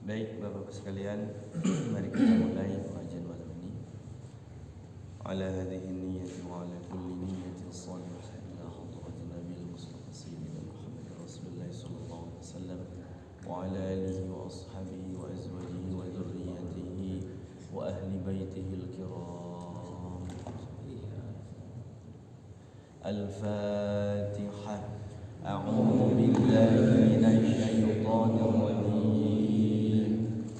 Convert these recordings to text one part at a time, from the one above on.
Baik Bapak-Bapak sekalian, mari kita mulai pengajian malam ini. Ala hadhihi niyyati wa ala kulli niyyatin shalihatin ila hadratin Nabil Mustafa Sayyidina Muhammad Rasulullah sallallahu alaihi wasallam wa ala alihi wa ashabihi wa azwajihi wa dhurriyyatihi wa ahli baitihi al-kiram. Al-Fatihah. A'udzu billahi minasy syaithanir rajim.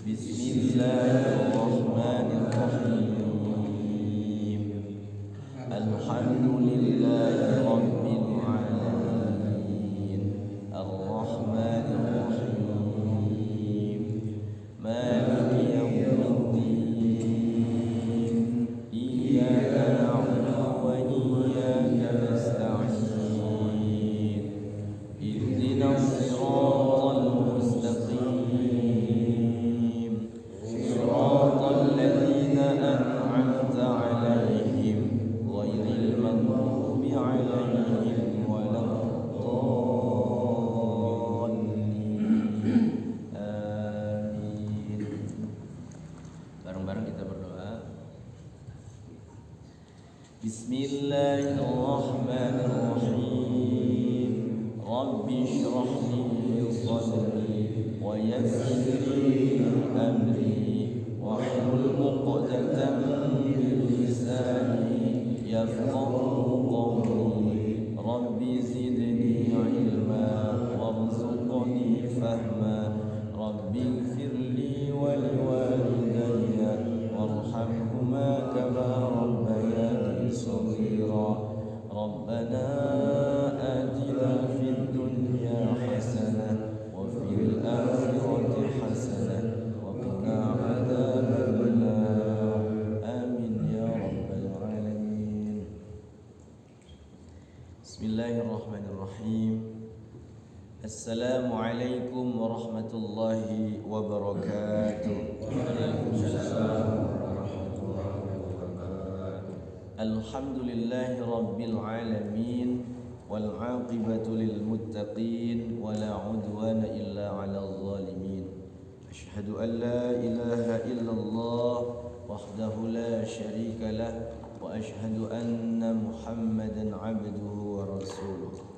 Bismillahirrahmanirrahim. Alhamdulillahi rabbil alamin. Ar-Rahmanir Rahim. Maliki yaumiddin. Iyyaka na'budu wa iyyaka nasta'in. Ihdinas siratal mustaqim. Bismillahirrahmanirrahim. Rabbi shrah li sadri wa yassir li amri wahlul 'uqdatam min lisani yafqahu qawli. Rabbi zidni ilma warzuqni fahma. Rabbi ighfirli wa liwalidayya warhamhuma kama rabbayani صغيرا. ربنا آتنا في الدنيا حسنة وفي الآخرة حسنة وقنا عذاب النار. آمين يا رب العالمين. بسم الله الرحمن الرحيم. السلام عليكم ورحمة الله وبركاته. Alhamdulillahi rabbil alamin wal 'aqibatu lil muttaqin wa la 'udwana illa 'alal zalimin. Asyhadu an la ilaha illallah wahdahu la syarika lah wa asyhadu anna Muhammadan 'abduhu wa rasuluh.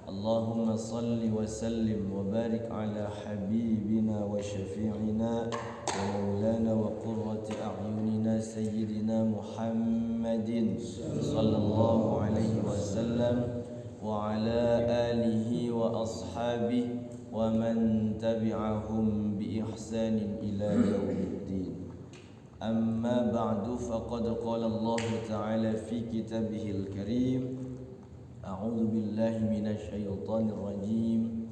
Allahumma salli wa sallim wa barik ala habibina wa syafi'ina wa maulana wa qurrati a'yunina sayyidina Muhammadin sallallahu alaihi wasallam wa ala alihi wa ashabihi wa man tabi'ahum bi ihsanin ila yaumiddin. Amma ba'du, faqad qala Allah ta'ala fi kitabihil karim. A'udzu billahi minasy syaithanir rajim.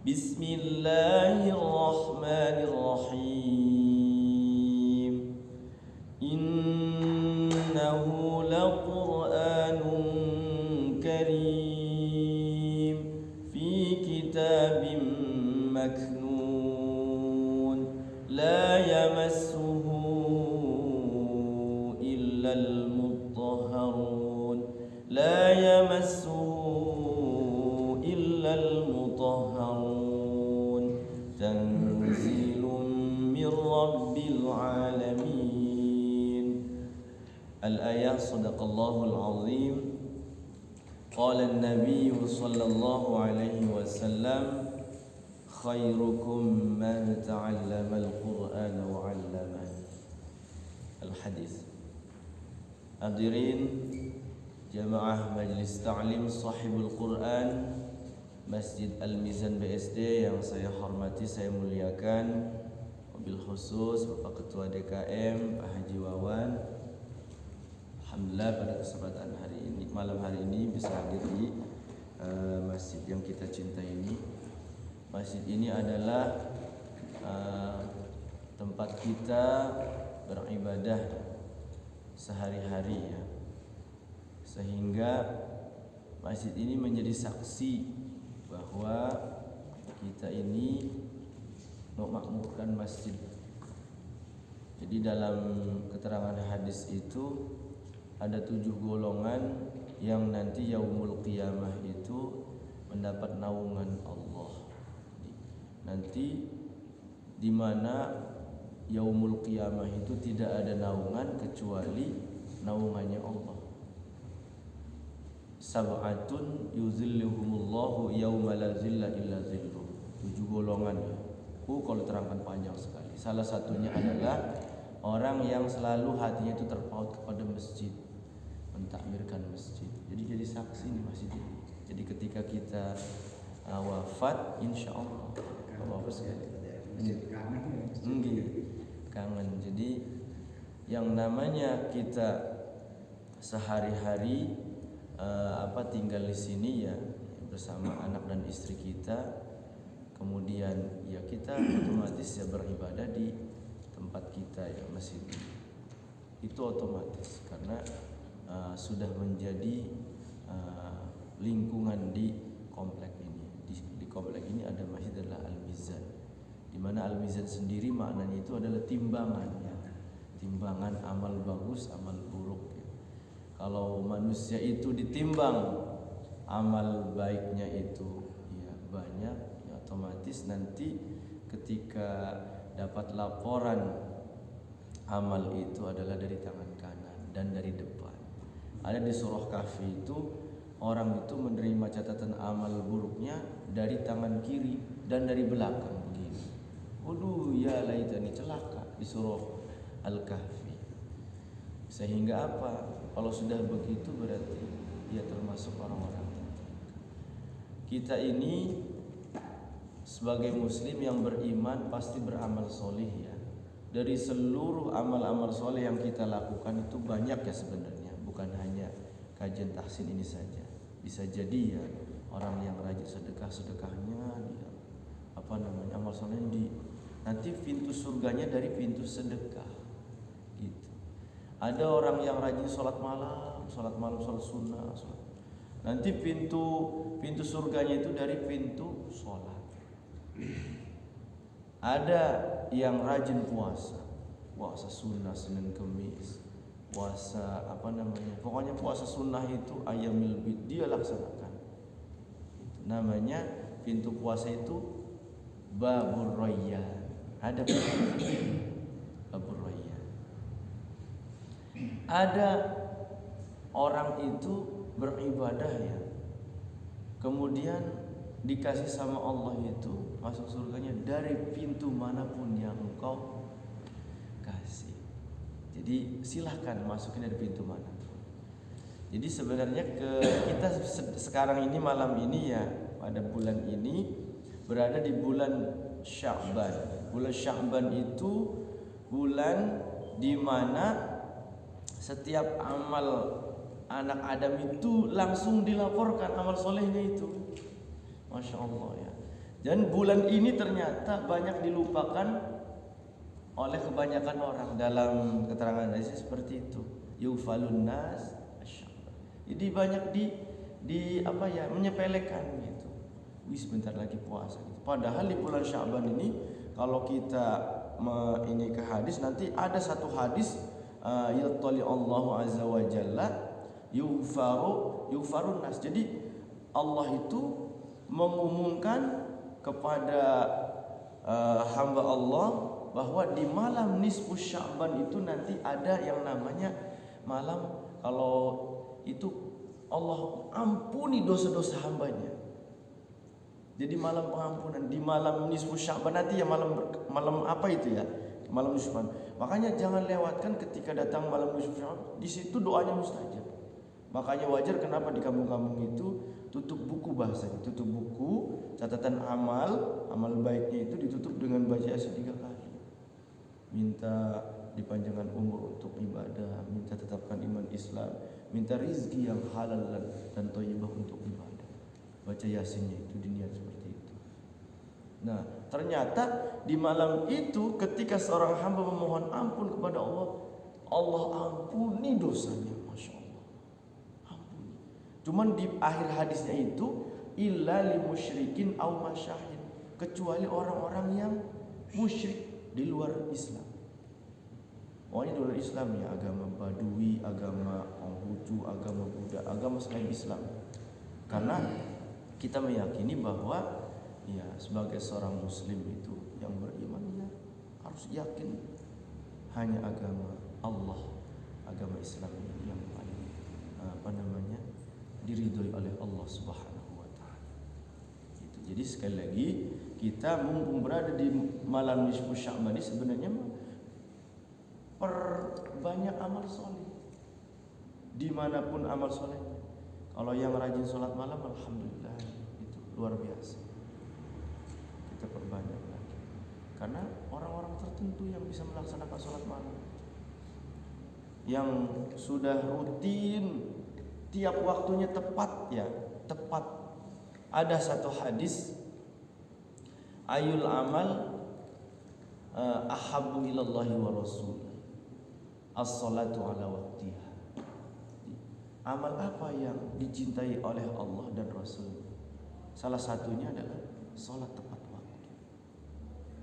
Bismillahirrahmanirrahim. Innahu laqur'anun karim fi kitabim maknun la yamassuhu illal mutahharun. La yamassuhu illal mutahharun. Tanzilun min rabbil alamin. Al-ayah. Sadaqallahul azim. Qala an-nabiy sallallahu alaihi wasallam, khairukum man ta'allama al-Qur'ana wa 'allamahu. Al-hadis. Hadirin Jamaah Majlis Ta'lim Sahibul Quran Masjid Al-Mizan BSD yang saya hormati, saya muliakan, wabil khusus Bapak Ketua DKM Pak Haji Wawan. Alhamdulillah pada kesempatan hari ini, malam hari ini bisa hadir di masjid yang kita cintai ini. Masjid ini adalah tempat kita beribadah sehari-hari ya. Sehingga masjid ini menjadi saksi bahwa kita ini memakmurkan masjid. Jadi dalam keterangan hadis itu ada 7 golongan yang nanti yaumul qiyamah itu mendapat naungan Allah. Nanti di mana yaumul qiyamah itu tidak ada naungan kecuali naungannya Allah. Sab'atun yuzilluhumullahu yauma la zilla illa zilluh. 7 golongan ya. Kalau terangkan panjang sekali. Salah satunya adalah orang yang selalu hatinya itu terpaut kepada masjid, mentakmirkan masjid. Jadi saksi di masjid ini. Jadi ketika kita wafat, insya Allah Bapak sekali kangen. Jadi yang namanya kita sehari-hari tinggal di sini ya bersama anak dan istri kita, kemudian ya kita otomatis ya beribadah di tempat kita ya masjid. Itu otomatis karena sudah menjadi lingkungan di komplek ini. Di komplek ini ada masjid adalah Al-Mizan, di mana Al-Mizan sendiri maknanya itu adalah timbangan ya. Timbangan amal bagus, amal buruk ya. Kalau manusia itu ditimbang amal baiknya itu ya banyak ya, otomatis nanti ketika dapat laporan amal itu adalah dari tangan kanan dan dari depan. Ada di surah Kahfi itu orang itu menerima catatan amal buruknya dari tangan kiri dan dari belakang begini. Waduh ya laitani, celaka di surah Al-Kahfi. Sehingga apa? Kalau sudah begitu berarti dia termasuk orang-orang. Kita ini sebagai muslim yang beriman pasti beramal soleh ya. Dari seluruh amal-amal soleh yang kita lakukan itu banyak ya sebenarnya, bukan hanya kajian tahsin ini saja. Bisa jadi ya orang yang rajin sedekahnya dia amal soleh nanti pintu surganya dari pintu sedekah gitu. Ada orang yang rajin sholat malam, sholat sunnah, nanti pintu surganya itu dari pintu sholat. Ada yang rajin puasa sunnah Senin Kemis, puasa pokoknya puasa sunnah itu ayyamil bid dia laksanakan. Namanya pintu puasa itu babur rayyan. Ada babur rayyan. Ada orang itu beribadah ya, kemudian dikasih sama Allah itu masuk surganya dari pintu manapun yang engkau kasih. Jadi silahkan masukin dari pintu manapun. Jadi sebenarnya kita sekarang ini malam ini ya pada bulan ini berada di bulan Sya'ban. Bulan Sya'ban itu bulan di mana setiap amal anak Adam itu langsung dilaporkan amal solehnya itu. Masya Allah ya. Dan bulan ini ternyata banyak dilupakan oleh kebanyakan orang. Dalam keterangan hadis seperti itu. Yufalun nas asy'ab. Jadi banyak menyepelekan gitu. Wis bentar lagi puasa gitu. Padahal di bulan Sya'ban ini kalau kita ini ke hadis nanti ada satu hadis yattali Allahu azza wa jalla yufarun nas. Jadi Allah itu mengumumkan kepada hamba Allah bahwa di malam nisfus Sya'ban itu nanti ada yang namanya malam kalau itu Allah ampuni dosa-dosa hambanya. Jadi malam pengampunan di malam nisfus Sya'ban nanti ya malam apa itu ya? Malam nisfus Sya'ban. Makanya jangan lewatkan ketika datang malam nisfus Sya'ban. Di situ doanya mustajab. Makanya wajar kenapa di kampung-kampung itu tutup buku bahasanya, tutup buku catatan amal baiknya itu ditutup dengan baca Yasin 3 kali. Minta dipanjangkan umur untuk ibadah, minta tetapkan iman Islam, minta rizki yang halal dan thayyibah untuk ibadah. Baca Yasinnya itu diniat seperti itu. Nah, ternyata di malam itu ketika seorang hamba memohon ampun kepada Allah, Allah ampuni dosanya, Masya Allah. Ampuni. Cuman di akhir hadisnya itu illa li musyrikin aw masyahin, kecuali orang-orang yang musyrik di luar Islam. Pokoknya di luar Islam ya, agama Badui, agama Konghucu, agama Buddha, agama selain Islam. Karena kita meyakini bahwa ya sebagai seorang muslim itu yang beriman ya harus yakin hanya agama Allah, agama Islam yang paling diridhoi oleh Allah Subhanahu wa taala. Jadi sekali lagi kita mumpung berada di malam nisfu Sya'ban ini sebenarnya perbanyak amal soleh. Dimanapun amal soleh. Kalau yang rajin sholat malam, alhamdulillah itu luar biasa. Kita perbanyak lagi. Karena orang-orang tertentu yang bisa melaksanakan sholat malam, yang sudah rutin tiap waktunya tepat ya, tepat. Ada satu hadis, ayul amal ahabbu ilallahi wa rasul, as-salatu ala waqtiha. Amal apa yang dicintai oleh Allah dan Rasul? Salah satunya adalah sholat tepat waktu.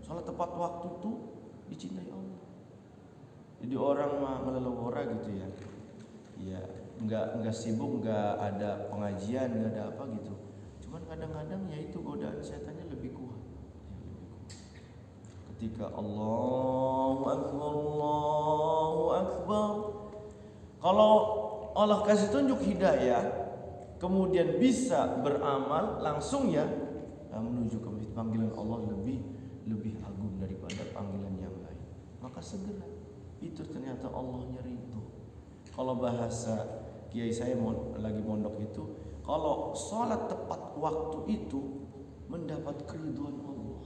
Sholat tepat waktu itu dicintai Allah. Jadi orang ngelelewora gitu ya, ya nggak sibuk, nggak ada pengajian, nggak ada apa gitu. Cuman kadang-kadang ya itu godaan setannya lebih kuat. Ketika Allahu Akbar, kalau Allah kasih tunjuk hidayah, kemudian bisa beramal langsung ya, menuju ke panggilan Allah lebih agung daripada panggilan yang lain. Maka segera, itu ternyata Allahnya ridho. Kalau bahasa kiai saya lagi mondok itu, kalau sholat tepat waktu itu mendapat keridhaan Allah.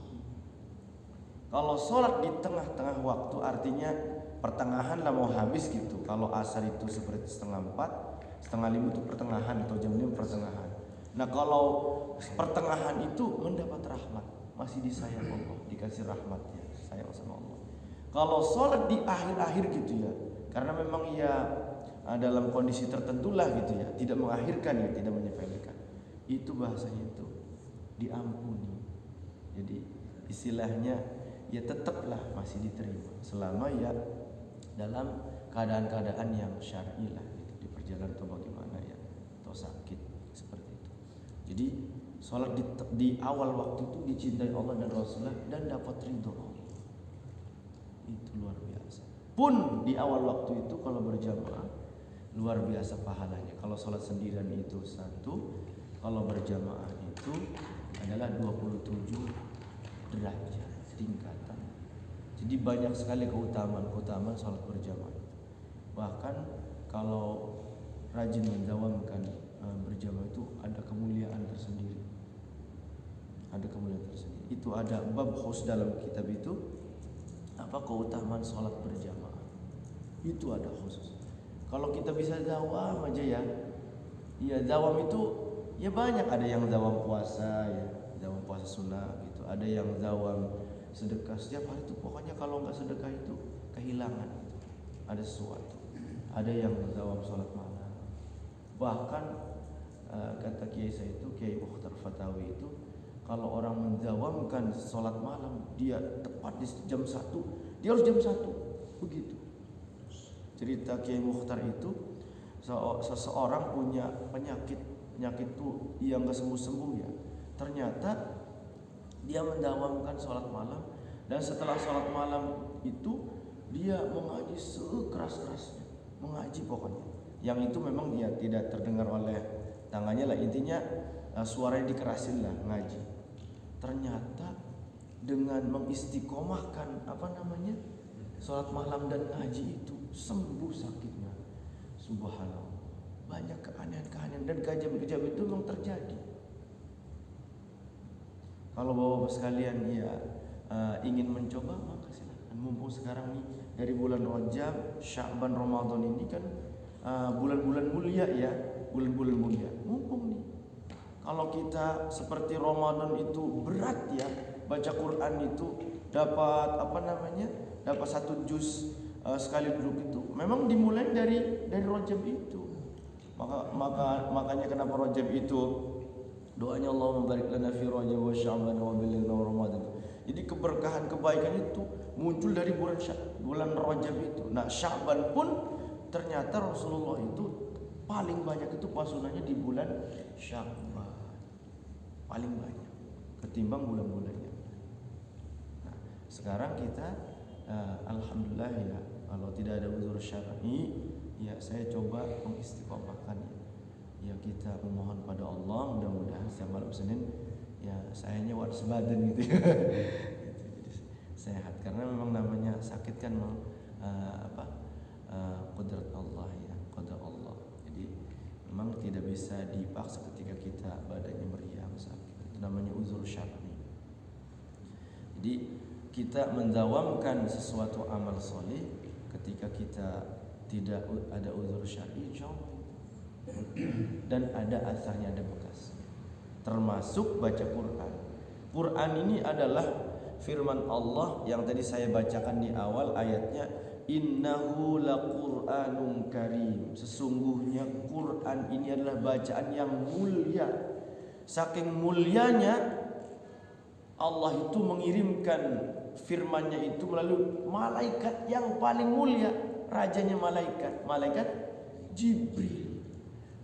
Kalau sholat di tengah-tengah waktu artinya pertengahan lah mau habis gitu. Kalau asar itu seperti 3:30, 4:30 itu pertengahan atau jam 5 pertengahan. Nah kalau pertengahan itu mendapat rahmat, masih disayang Allah, dikasih rahmatnya, sayang sama Allah. Kalau sholat di akhir-akhir gitu ya, karena memang ya dalam kondisi tertentu lah gitu ya, tidak mengakhirkan ya, tidak menyepelekan, itu bahasanya itu diampuni. Jadi istilahnya ya tetaplah masih diterima selama ya dalam keadaan-keadaan yang syar'i lah gitu, di perjalanan atau bagaimana ya, atau sakit seperti itu. Jadi sholat di awal waktu itu dicintai Allah dan Rasulullah dan dapat ridho Allah. Itu luar biasa. Pun di awal waktu itu kalau berjamaah luar biasa pahalanya. Kalau sholat sendirian itu 1, kalau berjamaah itu adalah 27 derajat tingkatan. Jadi banyak sekali keutamaan sholat berjamaah. Bahkan kalau rajin mendawamkan berjamaah itu ada kemuliaan tersendiri. Ada kemuliaan tersendiri. Itu ada bab khusus dalam kitab itu, apa keutamaan sholat berjamaah. Itu ada khusus. Kalau kita bisa dawam aja ya, dawam itu ya banyak. Ada yang dawam puasa ya, dawam puasa sunnah gitu. Ada yang dawam sedekah setiap hari itu, pokoknya kalau nggak sedekah itu kehilangan gitu. Ada sesuatu. Ada yang dawam sholat malam. Bahkan kata kiai saya itu, Kiai Mukhtar Fatawi itu, kalau orang mendawamkan sholat malam, dia tepat di jam 1, dia harus jam 1 begitu. Cerita Kiai Mukhtar itu, seseorang punya penyakit itu yang nggak sembuh ya. Ternyata dia mendawamkan sholat malam, dan setelah sholat malam itu dia mengaji sekeras-kerasnya, mengaji pokoknya. Yang itu memang dia tidak terdengar oleh tangannya lah, intinya suaranya dikerasin lah ngaji. Ternyata dengan mengistiqomahkan sholat malam dan ngaji itu sembuh sakitnya. Subhanallah, banyak keanehan-keanehan dan keajaiban itu memang terjadi. Kalau bapak sekalian ingin mencoba, maka silakan. Mumpung sekarang nih dari bulan Rajab, Sya'ban, Ramadan ini kan bulan-bulan mulia ya, bulan-bulan mulia. Mumpung nih, kalau kita seperti Ramadan itu berat ya, baca Quran itu dapat dapat 1 juz sekali duduk itu. Memang dimulai dari Rajab itu. Makanya kenapa Rajab itu doanya Allah membarik lana fi Rajab wa Sya'ban wa billina wa Ramadan. Jadi keberkahan kebaikan itu muncul dari bulan Rajab itu. Nah, Sya'ban pun ternyata Rasulullah itu paling banyak itu puasanya di bulan Sya'ban. Paling banyak ketimbang bulan-bulannya. Nah, sekarang kita alhamdulillah ya, kalau tidak ada uzur syar'i ya saya coba mengistiqomahkan ya kita memohon pada Allah, mudah-mudahan setiap malam Senin ya sayanya waras badan gitu ya. Jadi sehat, karena memang namanya sakit kan qudrat Allah ya, qadar Allah. Jadi memang tidak bisa dipaksa ketika kita badannya meriang sakit, itu namanya uzur syar'i. Jadi kita mendawamkan sesuatu amal soleh ketika kita tidak ada uzur syar'i, jauh dan ada asarnya, ada bekas. Termasuk baca Quran. Quran ini adalah firman Allah yang tadi saya bacakan di awal ayatnya, innahu laqur'anun karim. Sesungguhnya Quran ini adalah bacaan yang mulia. Saking mulianya Allah itu mengirimkan firman-Nya itu melalui malaikat yang paling mulia, rajanya malaikat Jibril.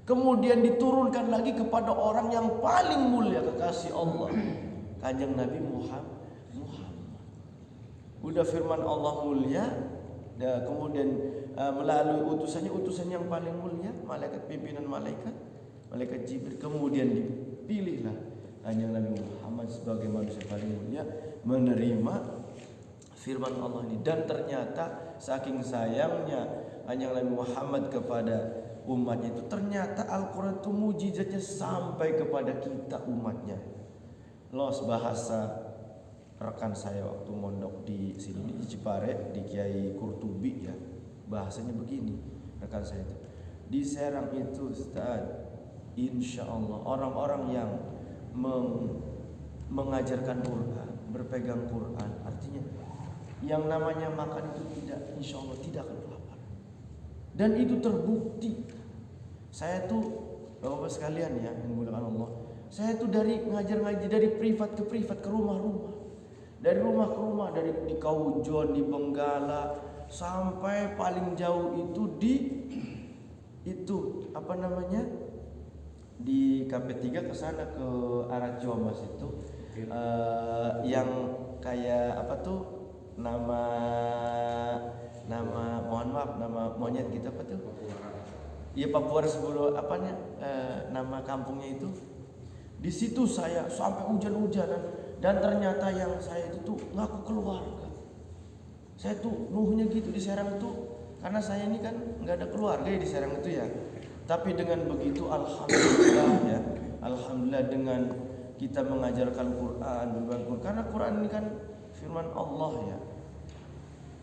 Kemudian diturunkan lagi kepada orang yang paling mulia, kekasih Allah, Kanjeng Nabi Muhammad. Udah firman Allah mulia, kemudian melalui utusan yang paling mulia, malaikat pimpinan malaikat Jibril. Kemudian dipilihlah Kanjeng Nabi Muhammad sebagai manusia paling mulia menerima firman Allah ini. Dan ternyata saking sayangnya Kanjeng Nabi Muhammad kepada umatnya itu, ternyata Al-Quran itu mujizatnya sampai kepada kita umatnya. Los bahasa rekan saya waktu mondok di sini di Cipare, di Kiai Kurtubi ya, bahasanya begini rekan saya itu, di Serang itu Ustaz, insya Allah orang-orang yang mengajarkan Quran, berpegang Quran, artinya yang namanya makan itu tidak, insya Allah tidak akan kelaparan. Dan itu terbukti. Saya tuh Bapak sekalian ya, yang dimuliakan Allah, saya tuh dari ngaji dari privat ke privat, ke rumah-rumah, dari rumah ke rumah, dari di Kaujon, di Benggala, sampai paling jauh itu di KP3 ke sana, ke arah Jawa Mas itu, yang kayak apa tuh nama mohon maaf, nama monyet gitu apa tuh? Iya, Papua sebelum apanya, nama kampungnya itu. Di situ saya sampai hujan-hujanan, dan ternyata yang saya itu tuh ngaku keluarga. Saya tuh nuhnya gitu di Serang itu, karena saya ini kan nggak ada keluarga ya di Serang itu ya. Tapi dengan begitu alhamdulillah ya, alhamdulillah dengan kita mengajarkan Quran, karena Quran ini kan firman Allah ya.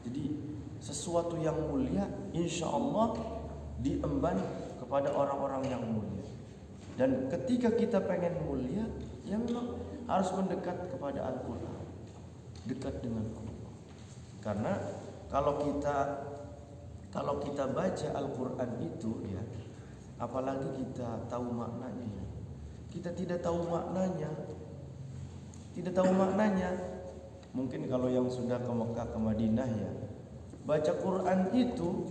Jadi sesuatu yang mulia insya Allah diemban kepada orang-orang yang mulia. Dan ketika kita pengen mulia, ya memang harus mendekat kepada Al-Quran, dekat dengan Allah. Karena kalau kita baca Al-Quran itu ya, apalagi kita tahu maknanya, kita tidak tahu maknanya, mungkin kalau yang sudah ke Mekah, ke Madinah ya, baca Quran itu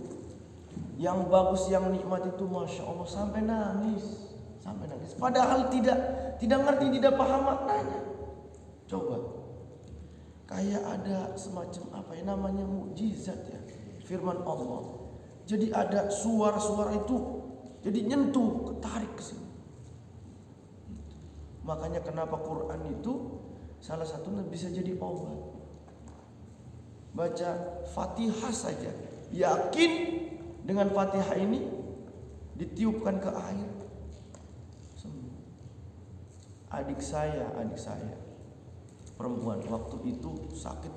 yang bagus, yang nikmat itu masya Allah sampai nangis. Padahal tidak ngerti, tidak paham maknanya. Coba, kayak ada semacam apa ya namanya, mukjizat ya, firman Allah. Jadi ada suara-suara itu, jadi nyentuh, ketarik ke sini. Makanya kenapa Quran itu salah satunya bisa jadi obat. Baca Fatihah saja, yakin dengan Fatihah ini ditiupkan ke air, sembuh. Adik saya perempuan waktu itu sakit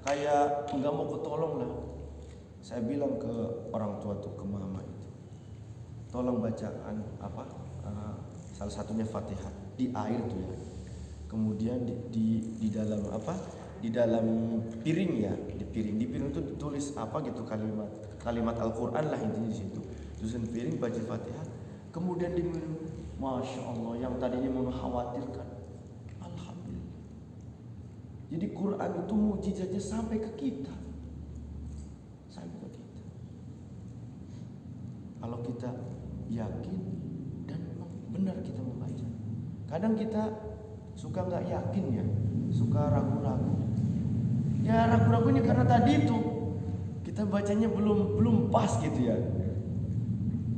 kayak nggak mau ketolong lah. Saya bilang ke orang tua tuh, ke mama itu, tolong bacaan salah satunya Fatihah di air tuh ya. Kemudian di dalam di dalam piring ya, di piring itu ditulis apa gitu, kalimat Al-Quran lah intinya di situ. Tulisan piring, baca Fatihah, kemudian diminum. Masya Allah, yang tadinya mengkhawatirkan, alhamdulillah. Jadi Quran itu mujizatnya sampai ke kita. Kalau kita yakin dan benar kita membaca. Kadang kita suka nggak yakin ya, suka ragu-ragu. Ya ragu-ragunya karena tadi itu kita bacanya belum pas gitu ya.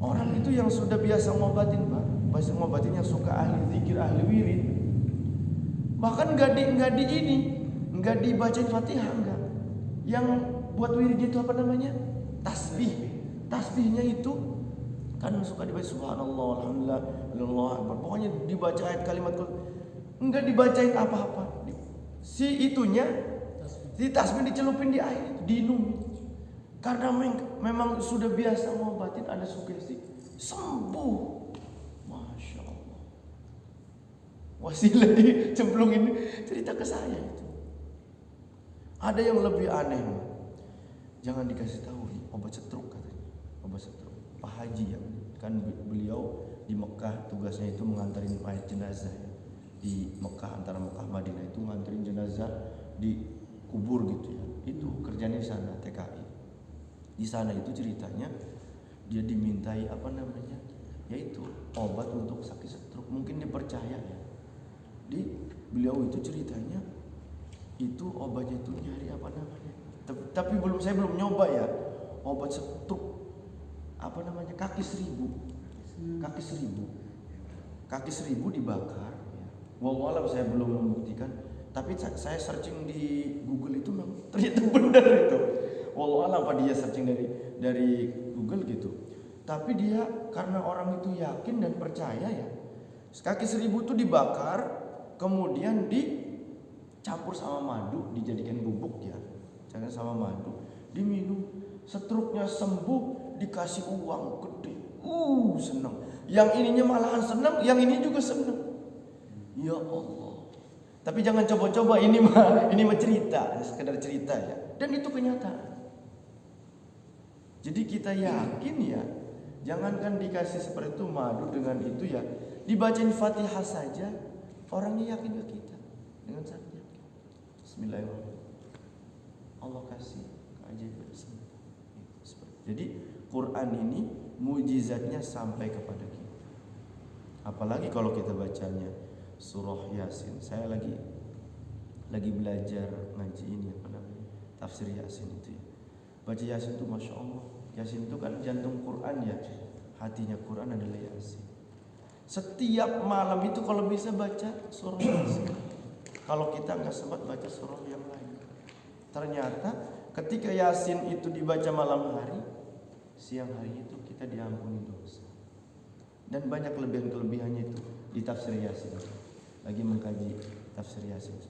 Orang itu yang sudah biasa ngobatin Pak, biasa ngobatin yang suka ahli zikir, ahli wirid, bahkan nggak dibacain Fatihah enggak. Yang buat wirid itu apa namanya? Tasbih. Tasbihnya itu kan suka dibaca subhanallah, alhamdulillah, Allahu akbar. Pokoknya dibaca ayat kalimat, enggak dibacain apa-apa. Si tasbih dicelupin di air, diinum. Karena memang sudah biasa ngobatin, ada sugesti, sembuh. Masya Allah. Wasilah dicemplungin cerita ke saya itu. Ada yang lebih aneh. Jangan dikasih tahu nih, obat setruk katanya. Obat setruk. Pak Haji ya, kan beliau di Mekah tugasnya itu mengantarin mayat jenazah ya. Di Mekah, antara Mekah Madinah itu nganterin jenazah di kubur gitu ya. Itu kerjanya di sana, TKI. Di sana itu ceritanya dia dimintai yaitu obat untuk sakit stroke. Mungkin dipercaya ya. Beliau itu ceritanya itu obatnya itu nyari tapi saya belum nyoba ya. Obat stroke kaki seribu dibakar. Wallahualam saya belum membuktikan. Tapi saya searching di Google itu memang ternyata benar itu. Wallahualam apa dia searching dari Google gitu. Tapi dia karena orang itu yakin dan percaya ya. Kaki seribu itu dibakar, kemudian dicampur sama madu, dijadikan bubuk ya. Jangan sama madu, diminum. Setruknya sembuh, dikasih uang gede. Senang. Yang ininya malahan senang, yang ini juga senang. Ya Allah. Tapi jangan coba-coba, ini mah cerita, sekedar cerita ya. Dan itu kenyataan. Jadi kita yakin ya, jangankan dikasih seperti itu madu dengan itu ya, dibacain Fatihah saja, orangnya yakin ke kita dengan sangat yakin. Bismillahirrahmanirrahim. Allah kasih keajaiban semua. Jadi Quran ini mujizatnya sampai kepada kita. Apalagi kalau kita bacanya surah Yasin. Saya lagi belajar ngaji ini tafsir Yasin itu ya. Baca Yasin itu Masya Allah. Yasin itu kan jantung Quran ya. Hatinya Quran adalah Yasin. Setiap malam itu kalau bisa baca surah Yasin. Kalau kita nggak sempat baca surah yang lain. Ternyata ketika Yasin itu dibaca malam hari, siang hari itu kita diampuni dosa. Dan banyak kelebihan-kelebihannya itu di tafsir Yasin. Lagi mengkaji tafsir Yasin.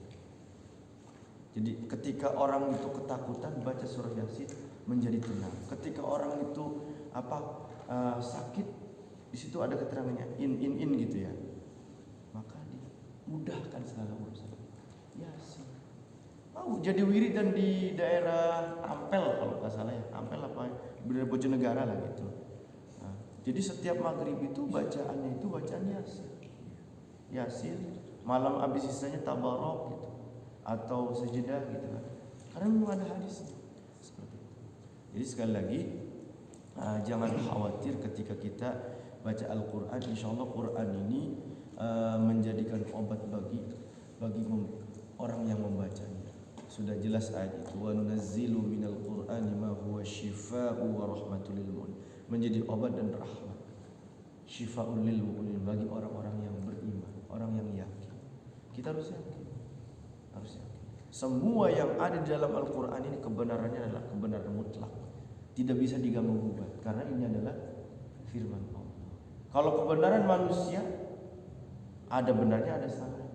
Jadi ketika orang itu ketakutan baca surah Yasin menjadi tenang. Ketika orang itu sakit, di situ ada keterangannya in gitu ya. Maka dimudahkan segala urusan. Yasin. Jadi wiridan di daerah Ampel kalau nggak salah ya. Ampel daerah Bojonegara lah gitu. Jadi setiap maghrib itu bacaannya itu bacaan Yasin. Yasin. Malam habis sisanya tabarok gitu. Atau sejedah gitu kan. Karena memang ada hadis seperti itu. Jadi sekali lagi jangan khawatir ketika kita baca Al-Quran. Insyaallah Quran ini menjadikan obat bagi orang yang membacanya. Sudah jelas ayat itu. Wa nunazzilu minal Qur'ani ma huwa syifaa'u wa rahmatul lil mu'minin. Menjadi obat dan rahmat. Syifaa'ul lil mu'minin bagi orang-orang yang beriman, orang yang yakin. Kita harus yakin. Semua yang ada di dalam Al-Quran ini kebenarannya adalah kebenaran mutlak. Tidak bisa diganggu-gugat karena ini adalah firman Allah. Kalau kebenaran manusia ada benarnya, ada salah.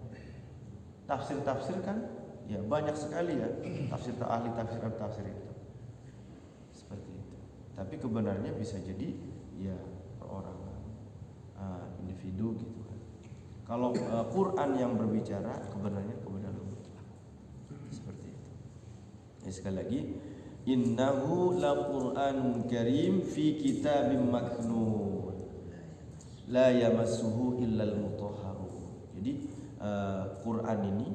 Tafsir kan ya banyak sekali ya ahli tafsir itu. Seperti itu. Tapi kebenarannya bisa jadi ya perorangan, individu gitu kan. Kalau Quran yang berbicara kebenarannya kebenaran mutlak. Seperti itu. Ya, sekali lagi, innahu laqur'anun karim fi kitabim maknun la yamassuhu illal mutahharun. Jadi Quran ini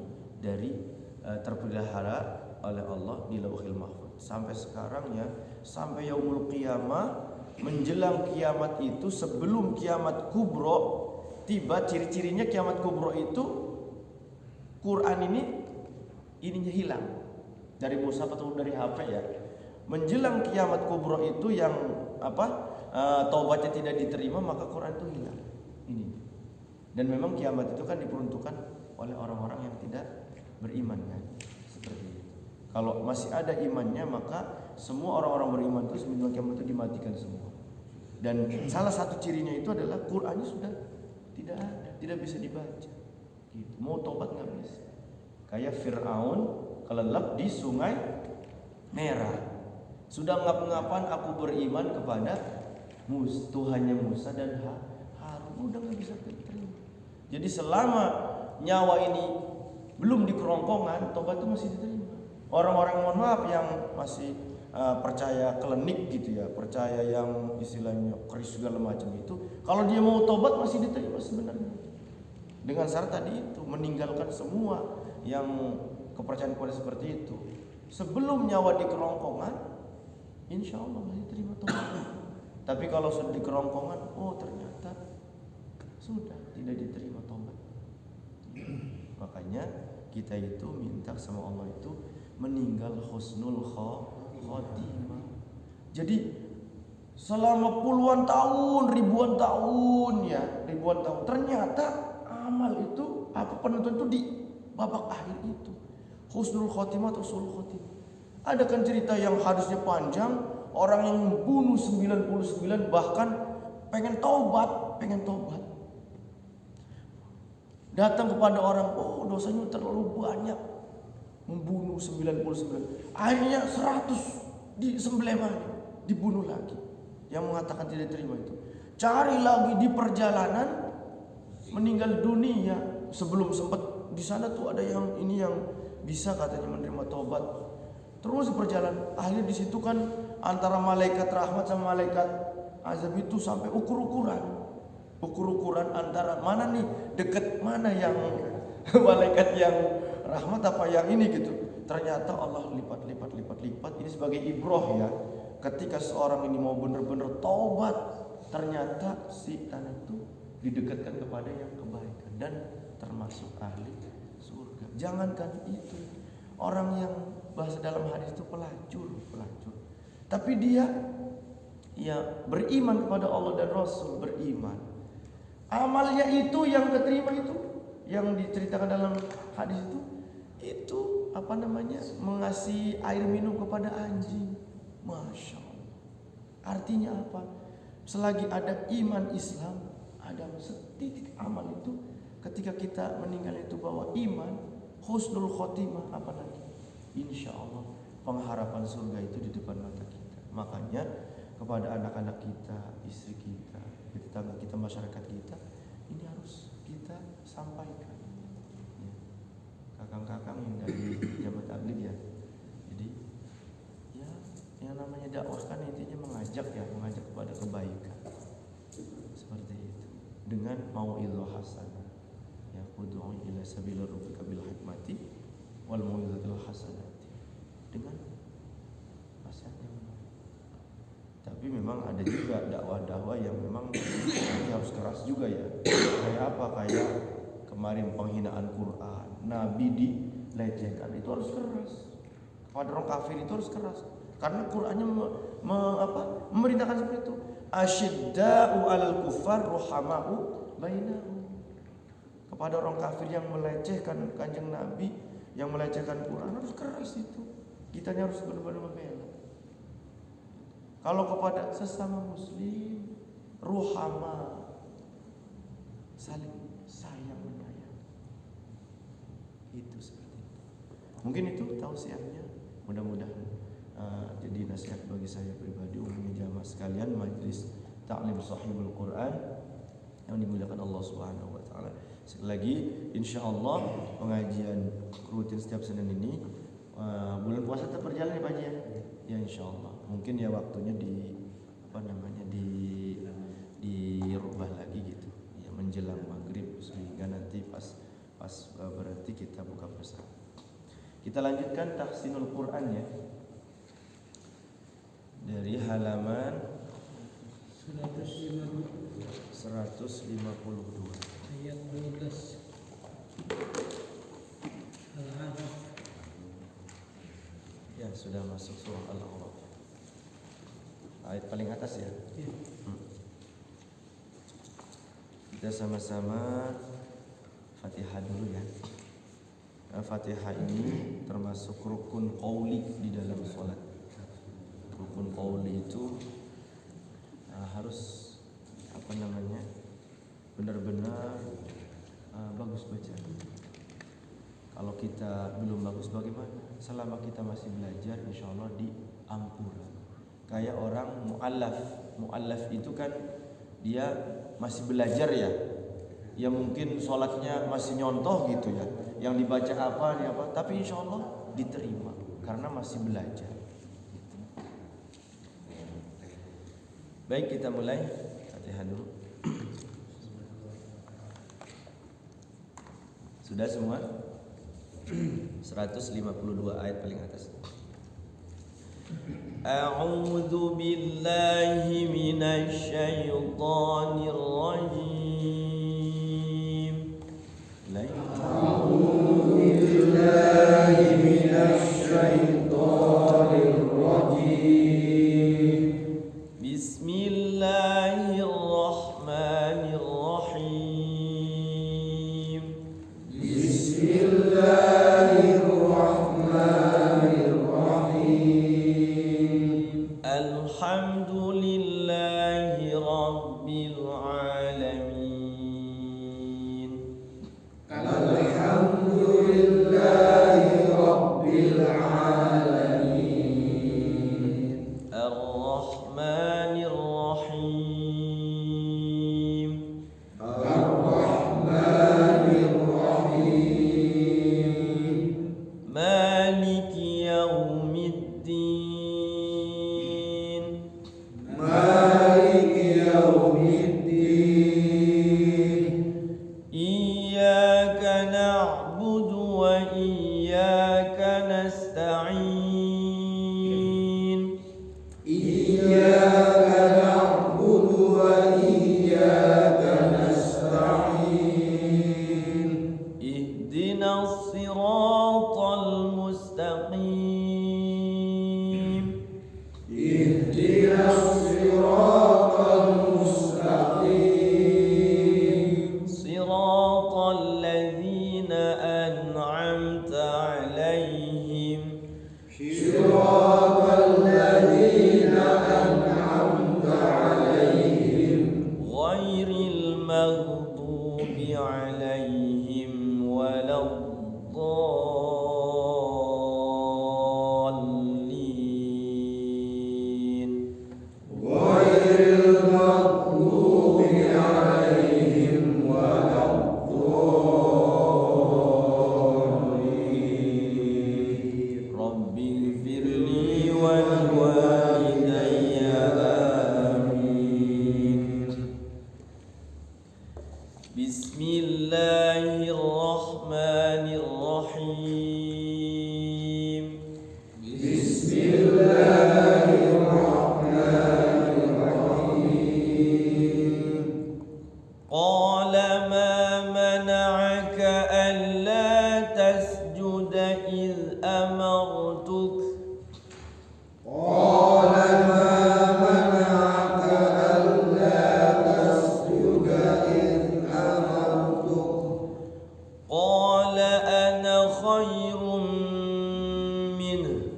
terpelihara oleh Allah di Lauhil Mahfuz sampai sekarang ya, sampai yaumul qiyamah, menjelang kiamat itu, sebelum kiamat kubro tiba. Ciri-cirinya kiamat kubro itu Quran ininya hilang. dari mushaf atau dari HP ya. Menjelang kiamat kubro itu yang taubatnya tidak diterima, maka Quran itu hilang. Ini. Dan memang kiamat itu kan diperuntukkan oleh orang-orang yang tidak beriman kan. Seperti itu. Kalau masih ada imannya, maka semua orang-orang beriman itu sebelum kiamat itu dimatikan semua. Dan salah satu cirinya itu adalah Qurannya sudah tidak ada, tidak bisa dibaca. Gitu. Mau tobat nggak bisa. Kayak Fir'aun kelelep di sungai merah. Sudah ngap-ngapan aku beriman kepada Tuhannya Musa dan Harun, udah nggak bisa diterima. Jadi selama nyawa ini belum di kerongkongan, tobat itu masih diterima. Orang-orang mohon maaf yang masih percaya klinik gitu ya, percaya yang istilahnya keris segala macam itu, kalau dia mau tobat masih diterima sebenarnya. Dengan syarat tadi itu meninggalkan semua yang kepercayaan seperti itu. Sebelum nyawa di kerongkongan, insya Allah masih terima tobat. Tapi kalau sudah di kerongkongan, oh ternyata sudah tidak diterima tobat. Makanya kita itu minta sama Allah itu meninggal husnul khotimah. Jadi selama puluhan tahun, ribuan tahun ternyata amal itu penonton itu di babak akhir itu husnul khotimah atau sul khotimah. Ada kan cerita yang hadisnya panjang, orang yang membunuh 99 bahkan pengen taubat. Datang kepada orang, oh dosanya terlalu banyak, membunuh 99. Akhirnya 100 disembelih lagi, dibunuh lagi. Yang mengatakan tidak terima itu. Cari lagi di perjalanan meninggal dunia, sebelum sempat di sana tuh ada yang bisa katanya menerima taubat. Terus berjalan, akhirnya di situ kan antara malaikat rahmat sama malaikat azab itu sampai ukur-ukuran antara mana nih dekat, mana yang malaikat yang rahmat apa yang ini gitu. Ternyata Allah lipat. Ini sebagai ibroh ya. Ketika seorang ini mau benar-benar taubat, ternyata si tanah itu didekatkan kepada yang kebaikan dan termasuk ahli surga. Jangankan itu, orang yang bahasa dalam hadis itu pelacur. Tapi dia ya beriman kepada Allah dan Rasul, beriman. Amalnya itu yang diterima itu, yang diceritakan dalam hadis itu mengasih air minum kepada anjing. Masya Allah. Artinya apa? Selagi ada iman Islam, ada setitik amal itu, ketika kita meninggal itu bawa iman, husnul khotimah, apalagi insya Allah pengharapan surga itu di depan mata kita. Makanya kepada anak-anak kita, istri kita, tetangga kita, masyarakat kita, ini harus kita sampaikan ya. Kakang-kakang yang dari Jabat Tabligh ya. Jadi ya yang namanya dakwah kan intinya mengajak kepada kebaikan. Seperti itu. Dengan mau'izah hasanah. Ya ud'u ila sabili rabbika bil hikmati wal mau'izatil hasanati. Dengan nasihat yang benar. Tapi memang ada juga dakwah-dakwah yang memang harus keras juga ya. Kayak apa? Kayak kemarin penghinaan Quran, Nabi dilecehkan, itu harus keras. Kepada orang kafir itu harus keras. Karena Qurannya memerintahkan seperti itu. Asyidda'u 'alal kuffar ruhama'u bainahum. Kepada orang kafir yang melecehkan Kanjeng Nabi, yang melecehkan Quran, harus keras itu. Kitanya harus benar-benar membela. Kalau kepada sesama muslim, ruhama, saling sayang menyayang. Itu seperti itu. Mungkin itu tausiahnya. Mudah-mudahan jadi nasihat bagi saya pribadi, umumnya jamaah sekalian majelis ta'lim sahibul Quran yang dimuliakan Allah Subhanahu wa taala. Sekali lagi insyaallah pengajian rutin setiap Senin ini bulan puasa tetap berjalan ya Pak Haji ya. Ya insyaallah. Mungkin ya waktunya dirubah lagi gitu. Ya menjelang maghrib sehingga nanti pas berarti kita buka bersama. Kita lanjutkan tahsinul Quran ya. Dari halaman 152 ayat 12 Al-A'raf. sudah masuk surah Al-A'raf. Ayat paling atas ya. Kita sama-sama Fatihah dulu ya. Nah, Fatihah ini termasuk rukun qauli di dalam sholat. Rukun qauli itu harus benar-benar bagus baca. Kalau kita belum bagus bagaimana? Selama kita masih belajar, insya Allah diampura. Kayak orang mu'allaf itu kan dia masih belajar ya. Ya mungkin sholatnya masih nyontoh gitu ya. Yang dibaca apa, tapi insya Allah diterima karena masih belajar. Baik, kita mulai Fatihah dulu. Sudah semua? 152 ayat paling atas. A'udzu billahi minasy syaithanir rajim. A'udzu billahi minasy syaithanir rajim. Bismillahirrahmanirrahim. Bismillahirrahmanirrahim. Alhamdulillahi rabbil alamin. Alhamdulillahi rabbil alamin. Ar-Rahmanir Rahim. Ar-Rahmanir Rahim. Maliki yaumiddin. Maliki yaumiddin. Iyyaka na'budu wa iyyaka nasta'in. Iyyaka na'budu wa iyyaka nasta'in. Ihdinas siratal mustaqim. Ihdinas siratal mustaqim. Siratal ladzina an'amta 'alaihim. Siratal ladzina an'amta 'alaihim. Ghairil maghdubi 'alaihim waladdallin. Ghairil maghdubi 'alaihim waladdallin. Rabbighfirli wa liwalidayya amin. Bismillahirrahmanirrahim. Bismillahirrahmanirrahim. Qala ma mana'aka alla tasjuda idh amartuk. Qala ma mana'aka alla tasjuda idh amartuk. Qala ana khairum minhu.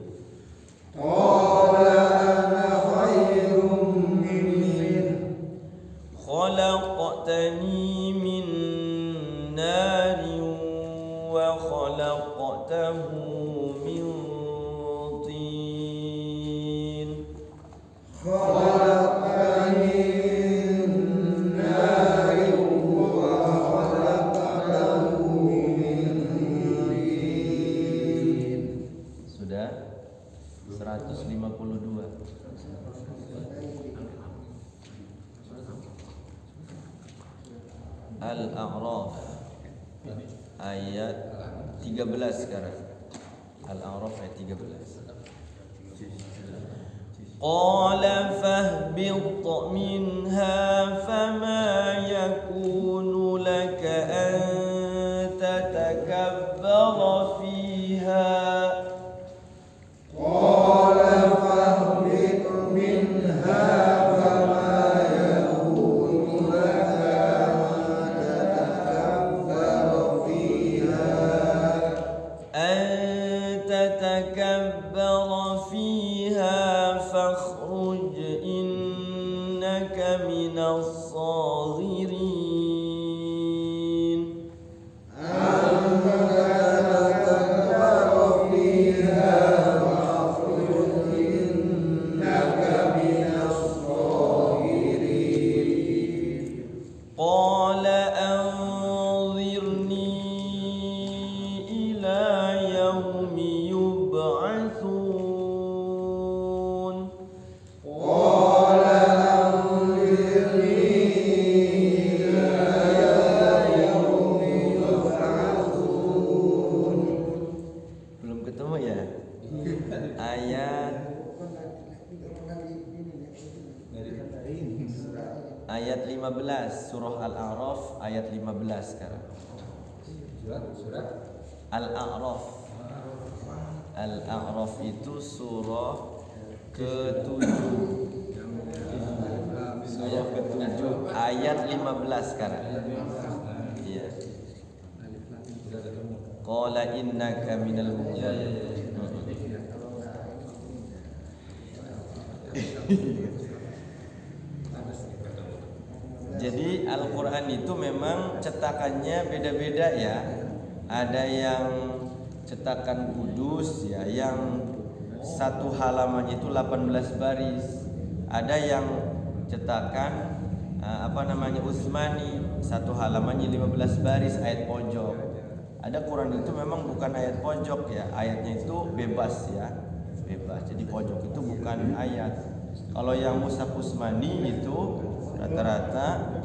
Qala ana khairum minhu. Khalaqtani min narin wa khalaqtahu min tin. Khalaqtani min narin wa khalaqtahu min tin. Sudah 152. Al-A'raf ayat 13 sekarang. Al-A'raf ayat 13. Qala fahbit minha fama yakunu laka an tatakabbara fiha. Qala surah Al-A'raf ayat 15 sekarang. Surat Al-A'raf. Al-A'raf itu surah ke-7. Surah ke-7 ayat 15 sekarang. Iya. Qala innaka minal munzirin. Jadi Al-Quran itu memang cetakannya beda-beda ya. Ada yang cetakan kudus ya, yang satu halamannya itu 18 baris. Ada yang cetakan Utsmani, satu halamannya 15 baris ayat pojok. Ada Quran itu memang bukan ayat pojok ya, ayatnya itu bebas ya, bebas. Jadi pojok itu bukan ayat. Kalau yang Mushaf Utsmani itu rata-rata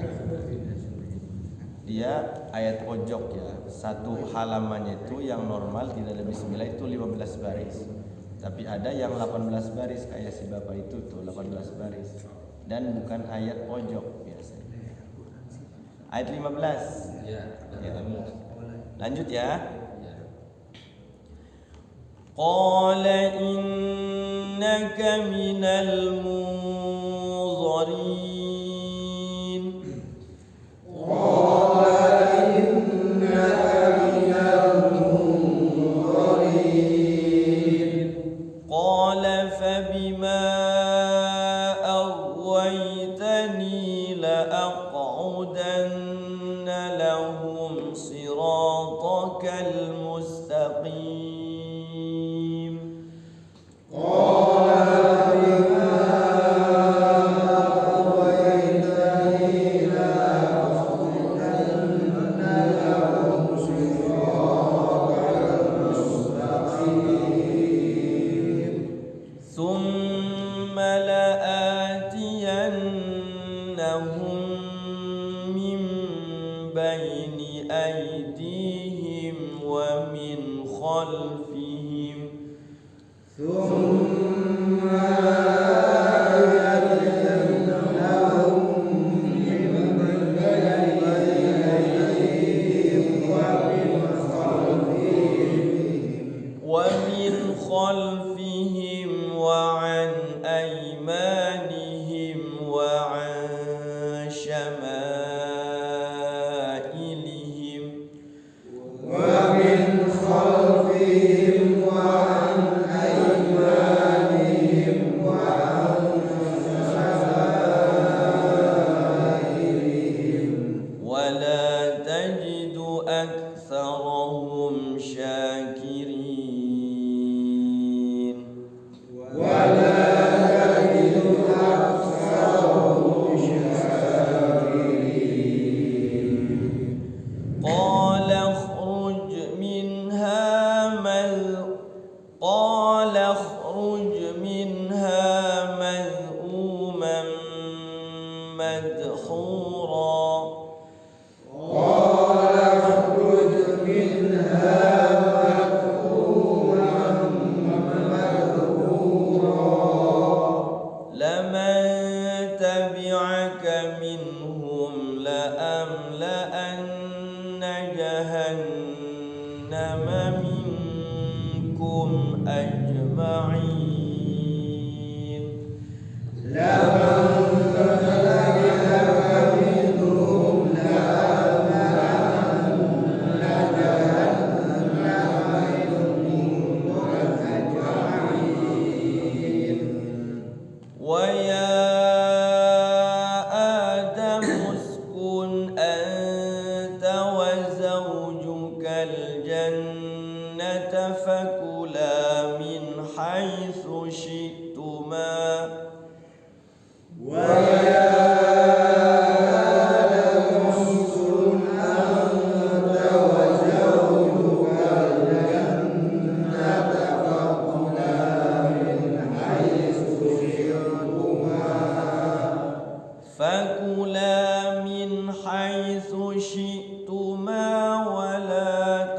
dia ayat pojok ya. Satu halamannya itu yang normal tidak ada bismillah itu 15 baris. Tapi ada yang 18 baris kayak si bapak itu tuh 18 baris. Dan bukan ayat pojok biasanya. Ayat 15. Ya. Lanjut ya. Qala innaka minal munzirin. فكلا من حيث شئتما ولا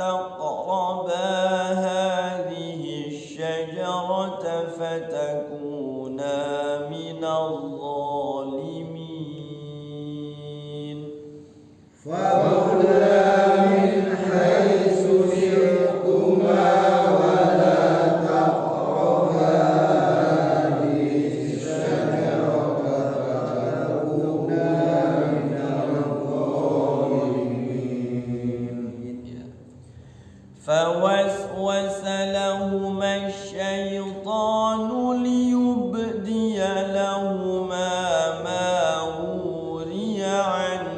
فوسوس لهما الشيطان ليبدي لهما ما وري عنهما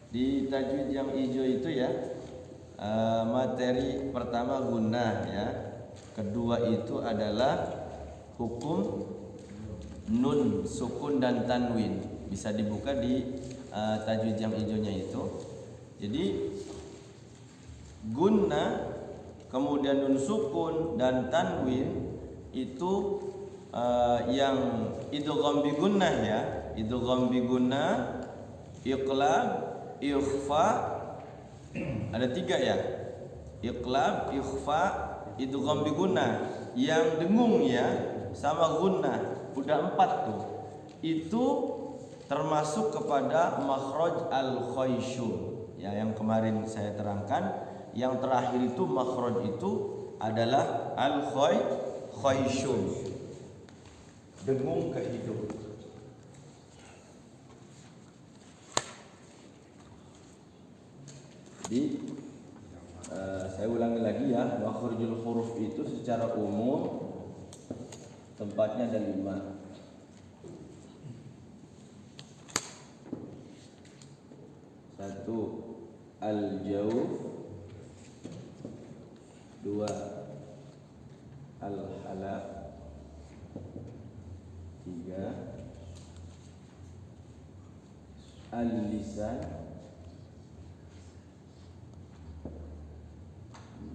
Di tajwid yang hijau itu ya, materi pertama gunnah ya, kedua itu adalah hukum nun, sukun dan tanwin. Bisa dibuka di tajwid yang hijaunya itu. Jadi gunna, kemudian nun sukun dan tanwin itu yang idgham bi gunnah ya, idgham bi gunnah, iqlab, ikhfa, ada 3 ya, iqlab, ikhfa, idgham bi gunnah. Yang dengung ya sama gunnah udah 4 tuh, itu termasuk kepada makhraj al-khayshum ya, yang kemarin saya terangkan. Yang terakhir itu makhraj itu adalah al-khayshum, dengung ke hidung. Jadi saya ulangi lagi ya, makhrajul huruf itu secara umum tempatnya ada 5. Satu, al-jawf. 2, al-halaq. 3, al-lisan.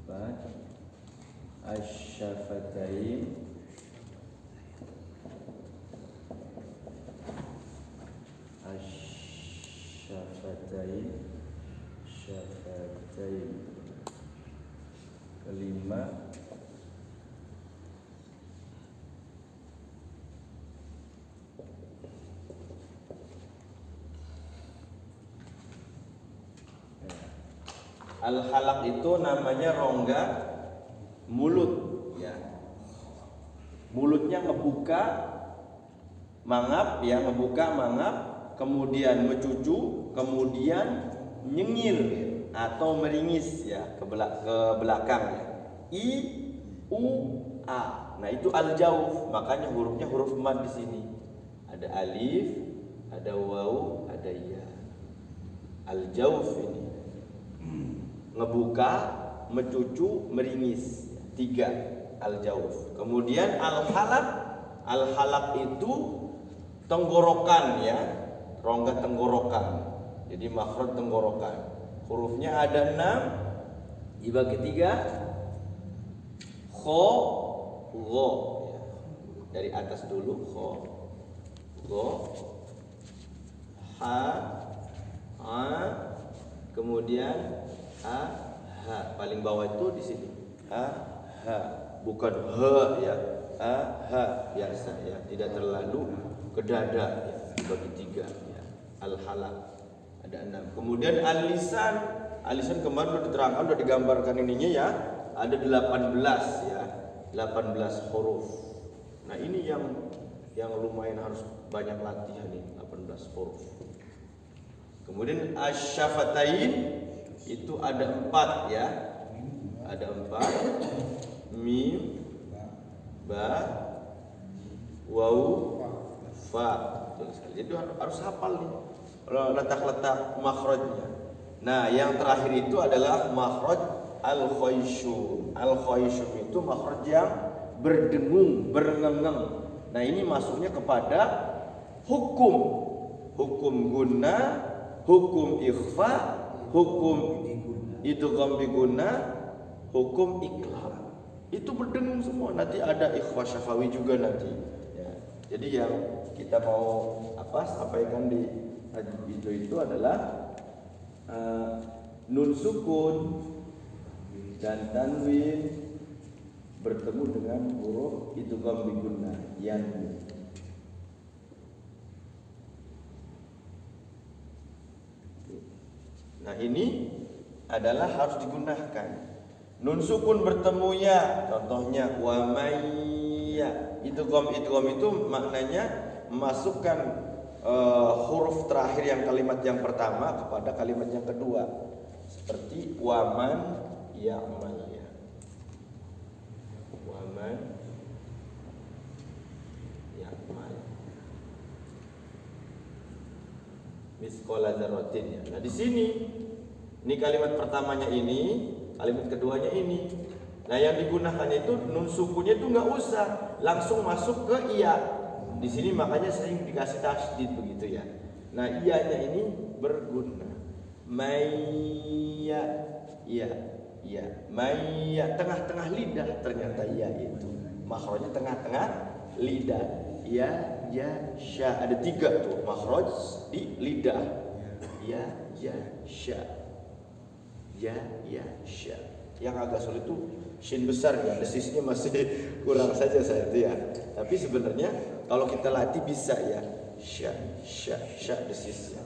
4, asy-syafatain. 5, al-halaq itu namanya rongga mulut ya. Mulutnya ngebuka mangap ya, ngebuka mangap, kemudian mencucu, kemudian nyengir atau meringis ya ke belakang ya. I, u, a. Nah itu al-jawf, makanya hurufnya huruf mad di sini. Ada alif, ada waw, ada ya. Al-jawf ini ngebuka, mencucu, meringis. 3 al-jawf. Kemudian al-halaq, al-halaq itu tenggorokan ya, rongga tenggorokan. Jadi makhraj tenggorokan. Hurufnya ada 6, dibagi 3. Kho, gho ya. Dari atas dulu, kho, gho, ha, a, kemudian a, ha. Paling bawah itu di sini. A, ha, bukan ha ya. A, ha biasa ya, tidak terlalu ke dada ya. Dibagi 3 ya. Al-halaq ada 6. Kemudian al-lisan, al-lisan kemarin sudah diterangkan, sudah digambarkan ininya ya. Ada 18 ya, 18 huruf. Nah ini yang lumayan harus banyak latihan nih, 18 huruf. Kemudian asy-syafatain itu ada 4 ya, ada 4. Mim, ba, waw, fa. Jadi harus hafal nih letak-letak makhrajnya. Nah yang terakhir itu adalah makhraj al-khayshum. Al-khayshum itu makhraj yang berdengung, berngengeng. Nah ini masuknya kepada hukum gunnah, hukum ikhfa, hukum idgham bi gunnah, hukum iqlab. Itu berdengung semua. Nanti ada ikhfa syafawi juga nanti ya. Jadi yang kita mau sampaikan di video itu adalah nun sukun dan tanwin bertemu dengan huruf idgham bi gunnah yan. Nah ini adalah harus digunakan. Nun sukun bertemunya, contohnya wa mayya. Idgham itu maknanya memasukkan huruf terakhir yang kalimat yang pertama kepada kalimat yang kedua. Seperti waman ya'mal ya. Waman ya'mal misqala dzarratin ya. Nah di sini ini kalimat pertamanya ini, kalimat keduanya ini. Nah yang digunakan itu nun sukunnya itu nggak usah langsung masuk ke iya. Di sini makanya sering dikasih tasydid begitu ya. Nah, iyanya ini berguna. Maya, ya, ya, maya, tengah-tengah lidah ternyata ya itu. Makhrajnya tengah-tengah lidah. Ya, sya. Ada 3 tuh makhraj di lidah. Ya, sya. Ya, sya. Yang agak sulit tuh shin besar ya, desisnya masih kurang saja saya itu ya. Tapi sebenarnya kalau kita latih bisa ya. Sya desisnya.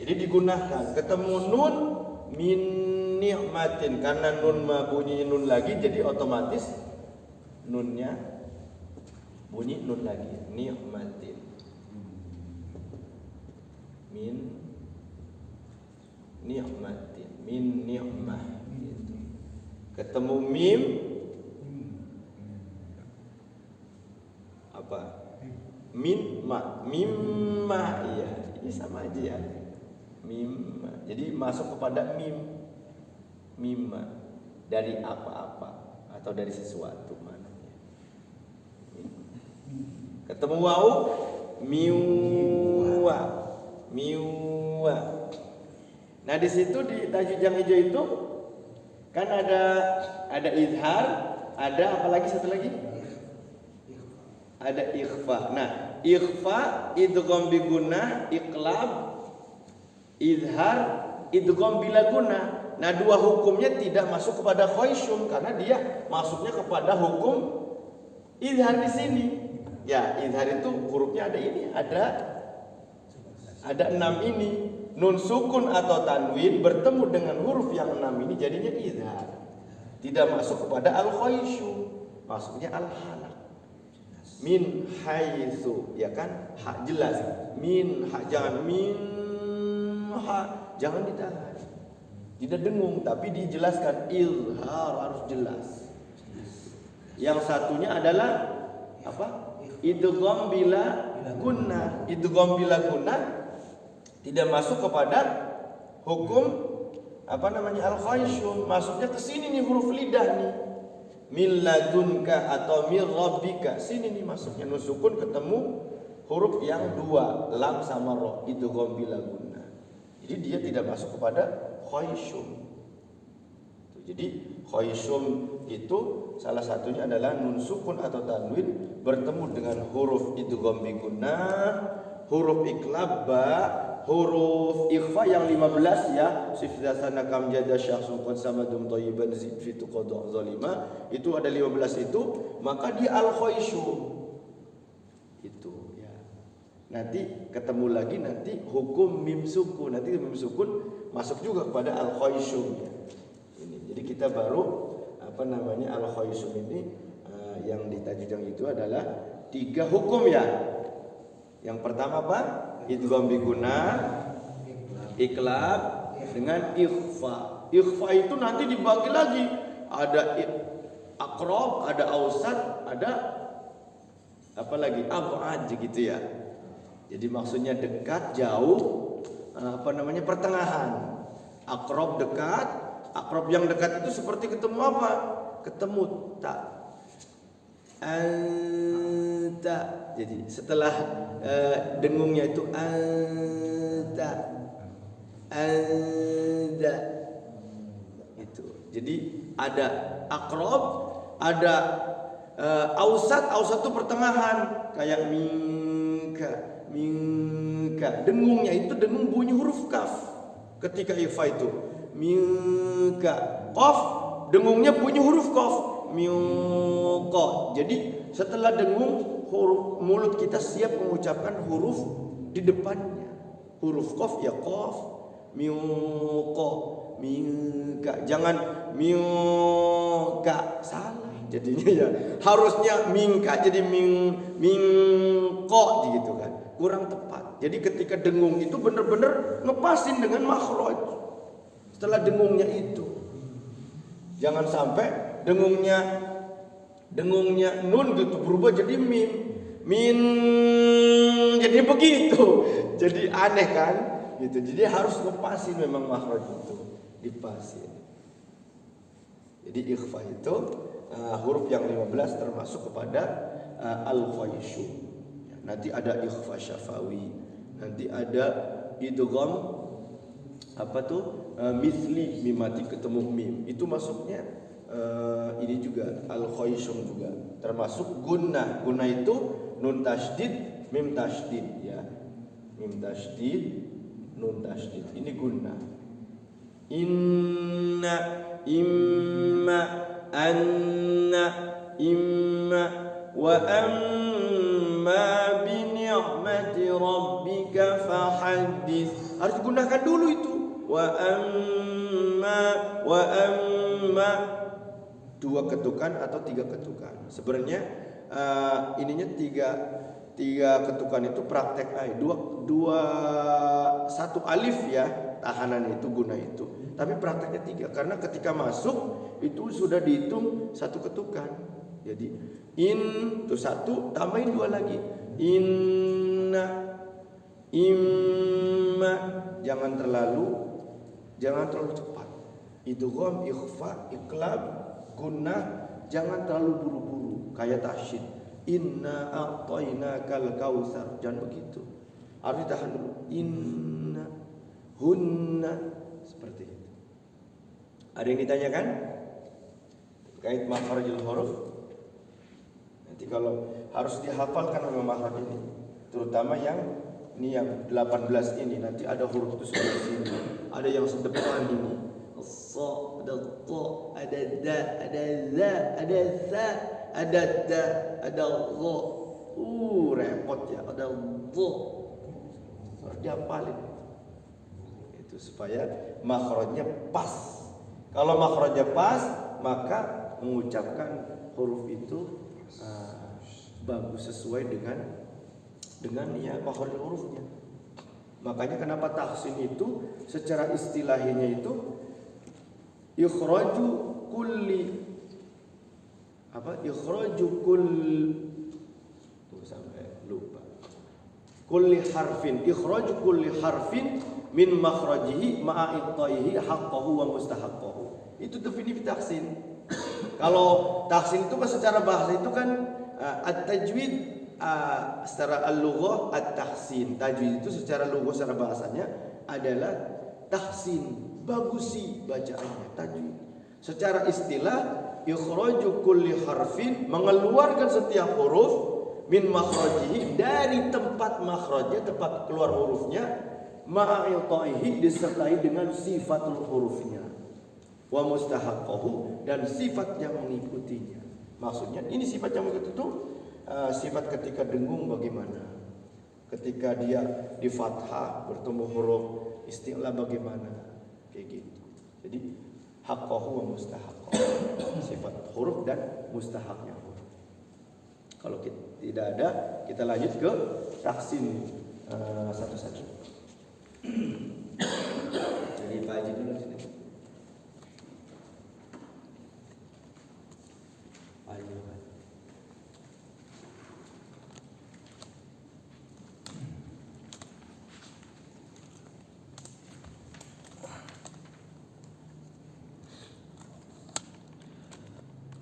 Jadi digunakan ketemu nun min ni'matin, karena nun bunyi nun lagi jadi otomatis nunnya bunyi nun lagi, ni'matin. Min ni'matin, min ni'mah gitu. Ketemu mim apa? Mimma iya, ini sama aja ya. Mimma. Jadi masuk kepada mimma dari apa-apa atau dari sesuatu maknanya. Ketemu wau miwa. Nah, di situ di tajwid yang hijau itu kan ada izhar, ada apa lagi satu lagi? Ada ikhfa. Nah, ikhfa idgham bi gunnah, iqlab, izhar, idgham bila gunnah. Nah, 2 hukumnya tidak masuk kepada khaisyum karena dia masuknya kepada hukum izhar di sini. Ya, izhar itu hurufnya ada ini, ada 6 ini. Nun sukun atau tanwin bertemu dengan huruf yang 6 ini jadinya izhar. Tidak masuk kepada al-khaisyum, masuknya al-halaq. Min haitsu, ya kan? Hak jelas. Min hak, jangan min hak, jangan ditahan. Tidak dengung tapi dijelaskan, izhar harus jelas. Yang satunya adalah apa? Idgham bila gunnah. Idgham bila gunnah tidak masuk kepada hukum apa namanya al-khaisyum, masuknya ke sini nih huruf lidah nih. Min ladunka atau min rabbika, sini nih masuknya nun sukun ketemu huruf yang 2, lam sama ro, idgham bila gunnah. Jadi dia tidak masuk kepada khaisyum. Jadi khaisyum itu salah satunya adalah nun sukun atau tanwin bertemu dengan huruf idgham bi gunnah, huruf iqlab ba, huruf ikhfa yang 15 ya, sifdasana kam jada syakhsun qad samadum thayyiban zid fi tuqadha zalima, itu ada 15 itu, maka dia al khaisyum itu ya. Nanti ketemu lagi nanti hukum mim sukun, nanti mim sukun masuk juga kepada al khaisyum ya. Ini jadi kita baru apa namanya al khaisyum ini yang di tajwid yang itu adalah 3 hukum ya. Yang pertama apa? Idgham bi gunnah, iqlab dengan ikhfa. Ikhfa itu nanti dibagi lagi. Ada aqrab, ada ausat, ada apa lagi? Ab'ad gitu ya. Jadi maksudnya dekat, jauh, apa namanya? Pertengahan. Aqrab dekat, aqrab yang dekat itu seperti ketemu apa? Ketemu tak. Anta. Jadi setelah dengungnya itu anta itu. Jadi ada aqrab, ada ausat itu pertengahan kayak minka. Dengungnya itu dengung bunyi huruf kaf ketika ifa itu. Minka. Qaf dengungnya bunyi huruf qaf. Miqa. Jadi setelah dengung huruf mulut kita siap mengucapkan huruf di depannya. Huruf qaf ya qaf, miqa, minka. Jangan minka, salah jadinya ya. Harusnya minka jadi minqa gitu kan. Kurang tepat. Jadi ketika dengung itu benar-benar ngepasin dengan makhraj. Setelah dengungnya itu. Jangan sampai dengungnya nun gitu berubah jadi mim. Min jadi begitu. Jadi aneh kan? Gitu. Jadi harus ngepasin memang makhraj itu, dipasin. Jadi ikhfa itu huruf yang 15 termasuk kepada al-khaisyum. Nanti ada ikhfa syafawi, nanti ada idgham apa tuh misli mimati ketemu mim. Itu masuknya ini juga al-khayshum juga termasuk gunnah. Gunnah itu nun tasydid mim tasydid ya. Mim tasydid nun tasydid. Ini gunnah. Inna imma anna imma wa amma bi ni'mati rabbika fahaddits. Harus gunakan dulu itu. Wa amma 2 ketukan atau 3 ketukan. Sebenarnya ininya 3 ketukan itu praktek aja. 1 alif ya tahanan itu guna itu. Tapi prakteknya 3 karena ketika masuk itu sudah dihitung 1 ketukan. Jadi in itu 1 tambahin 2 lagi. Inna imma jangan terlalu cepat. Idgham, ikhfa, iqlab, gunnah jangan terlalu buru-buru kayak tasyid. Inna a'tainakal kautsar. Jangan begitu. Harus ditahan dulu. Inna hunna seperti itu. Ada yang ditanyakan? Terkait makharijul huruf. Nanti kalau harus dihafalkan sama makhraj ini, terutama yang 18 ini nanti ada huruf itu seperti sini. Ada yang sedepan ini. As-sa, ada ta, ada da, ada za, ada sa, ada da, ada za. Repot ya, ada za. Harus dihafalin. Itu supaya makhrajnya pas. Kalau makhrajnya pas, maka mengucapkan huruf itu bagus sesuai dengan ya makhraj hurufnya. Makanya kenapa tahsin itu secara istilahinya itu ikhraju kulli sampai lupa. Kulli harfin, ikhraju kulli harfin min makhrajihi ma'a ittaihi haqqahu wa mustahaqqahu. Itu definisi tahsin. Kalau tahsin itu kan secara bahasa itu kan at-tajwid secara al-lughah at-tahsin. Tajwid itu secara lughah secara bahasanya adalah tahsin, bagusi bacaannya tajwid. Secara istilah ikhraju kulli harfin, mengeluarkan setiap huruf min makhrajihi, dari tempat makhrajnya, tempat keluar hurufnya, ma'il ta'ihi, disertai dengan sifatul hurufnya, wa mustahaqqahu, dan sifat yang mengikutinya. Maksudnya ini sifat yang mengikuti itu sifat ketika dengung bagaimana, ketika dia di fathah bertemu huruf isti'la bagaimana, kayak gitu. Jadi haqqahu wa mustahaqqahu, sifat huruf dan mustahaknya huruf. Kalau tidak ada, kita lanjut ke tahsin satu-satu. Jadi Pak Haji dulu sini. Pak Haji.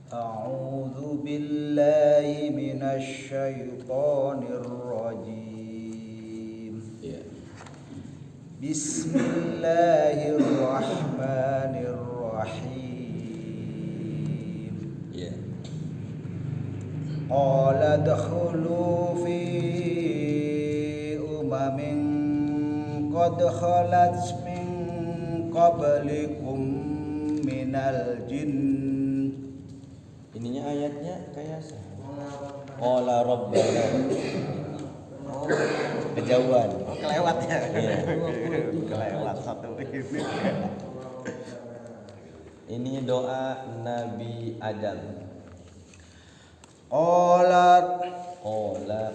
أعوذ بالله من الشيطان الرجيم. بسم الله الرحمن الرحيم. قال ادخلوا في قد خلت من قبلكم من الجن. Ininya ayatnya kayak qala rabbana. Kejauhan. Kelewat ya. Iya. Kelewat satu. Ini doa Nabi Adam. Qala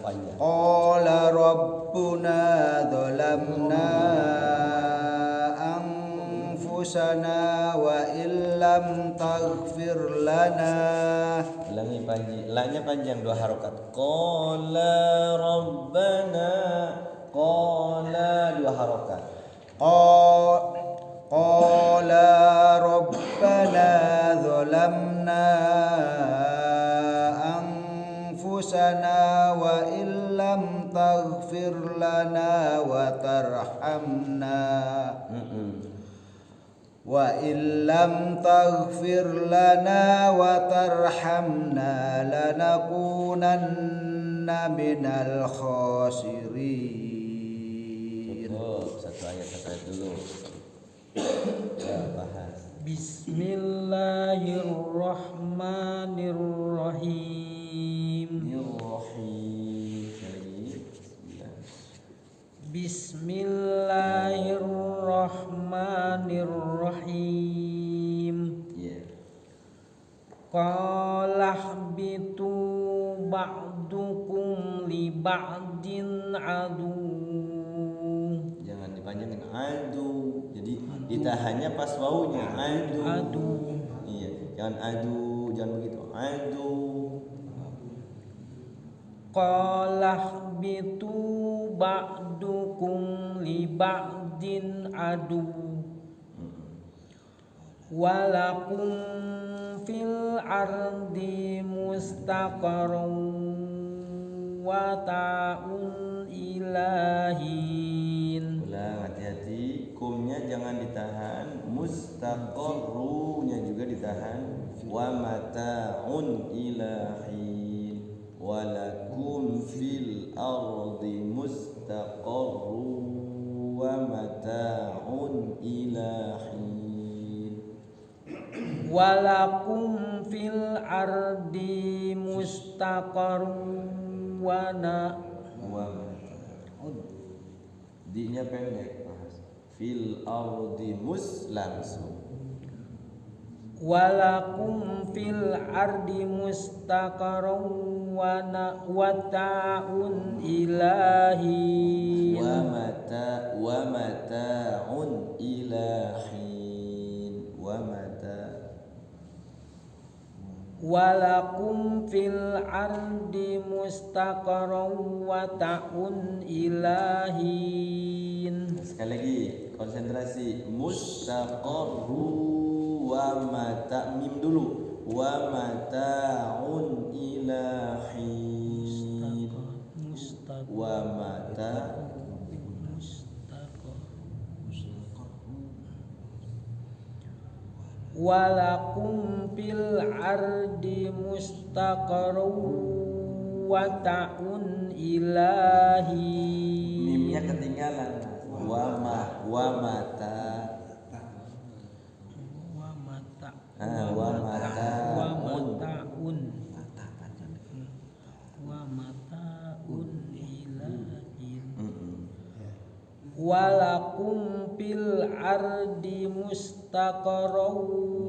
panjang. Qala rabbuna dhalamna anfusana wa illam taghfir lana. Ulangi panji. La-nya panjang 2 harokat. Qala rabbana. Qala 2 harokat. Qala rabbana dhalamna anfusana wa illam taghfir taghfir lana wa tarhamna wa illam taghfir lana wa tarhamna lanakunanna minal khasirin. Cukup, satu ayat dulu. Ya, bahas. Bismillahirrahmanirrahim. Bismillahirrahmanirrahim. Qala ihbitu ba'dukum li ba'din adu. Jangan dipanjangin adu. Jadi ditahannya pas wawunya adu. Iya, jangan adu, jangan begitu. Adu. Qala ihbitu ba'dukum li ba'din adu. Walakum fil ardi mustaqarrun wa ta'un ilahin. Ulang, hati-hati, kumnya jangan ditahan, mustaqarrunya juga ditahan, wa mata'un ilahin. Walakum fil ardi mustaqarrun wa mata'un ilahin. Walakum fil ardi mustaqarrun wa mata'un. Di-nya pendek, Mas. Fil ardi langsung. Walakum fil ardi mustaqarrun wa ta'un ilahin. Wa mata'un ilahin. Walakum fil ardi mustaqarrun wa ta'un ilahin. Sekali lagi, konsentrasi. Mustaqarru wa mata, mim dulu. Wa mata'un ilahin. Wa mata. Walakum fil ardi mustaqarrun wa ta'un ilahin. Mimnya ketinggalan. Wa mata. Wa mata. Wa mata'un. Wa mata'un ilahin. Walakum fil ardi mustaqarrun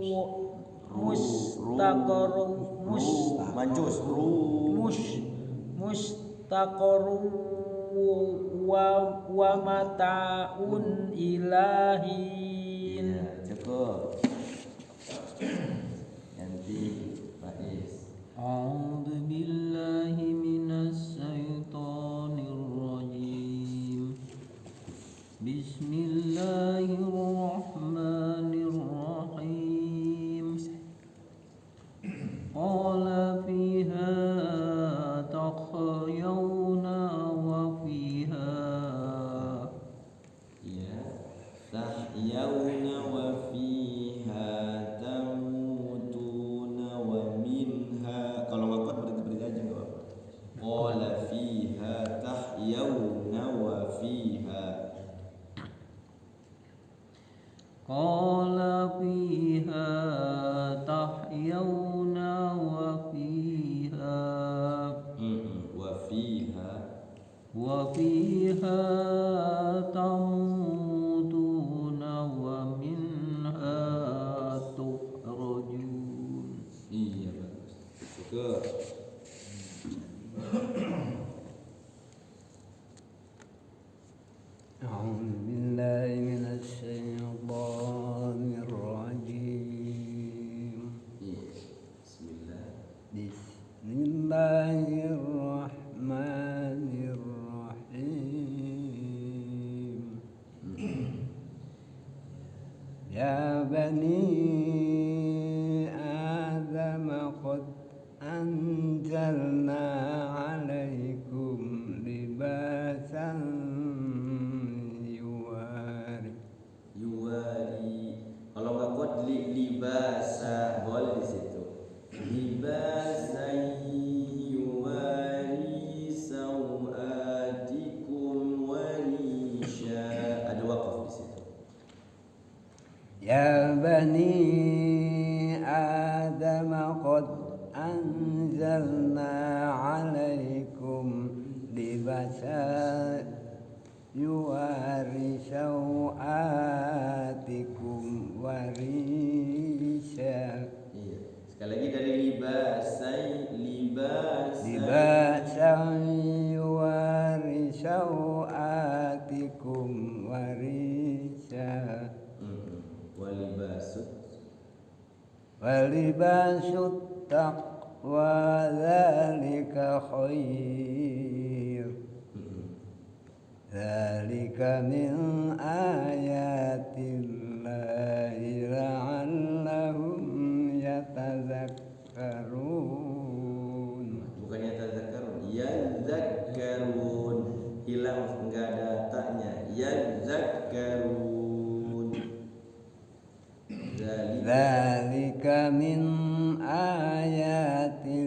wa mata'un ilahin. Ya, cukup. Ganti Faiz. A'udzu billahi minas syaitonir rajim. Bismillahirrahmanirrahim. Qala fiha tahyawna wa fiha tahyawna wa fiha tamutuna wa minha. Kalau nggak kuat berhenti aja nggak apa-apa. Qala fiha tahyawna wa fiha. Qala fiha tahyawna wa fiha wa fiha tamutuna wa minha tukhrajun. Iya, bagus. Cukup. A'udzu billahi minasy syaithanir rajim. Bismillah. Bismillahirrahmanirrahim. Ya bani Adam qad anzalna 'alaikum libasan يا بني آدم قد أنزلنا عليكم لباسا يواري سوآتكم وريشا. Iya. Sekali lagi dari libasan yuwari sawatikum warisha. Walibasut taqwa dzalika khair. Dzalika min ayatillahi la'allahum yatadzakkarun. Bukan yatadzakkarun, yadzakkarun. Hilang, enggak ada taknya. Yadzakkarun. Dzalika min ayatillahi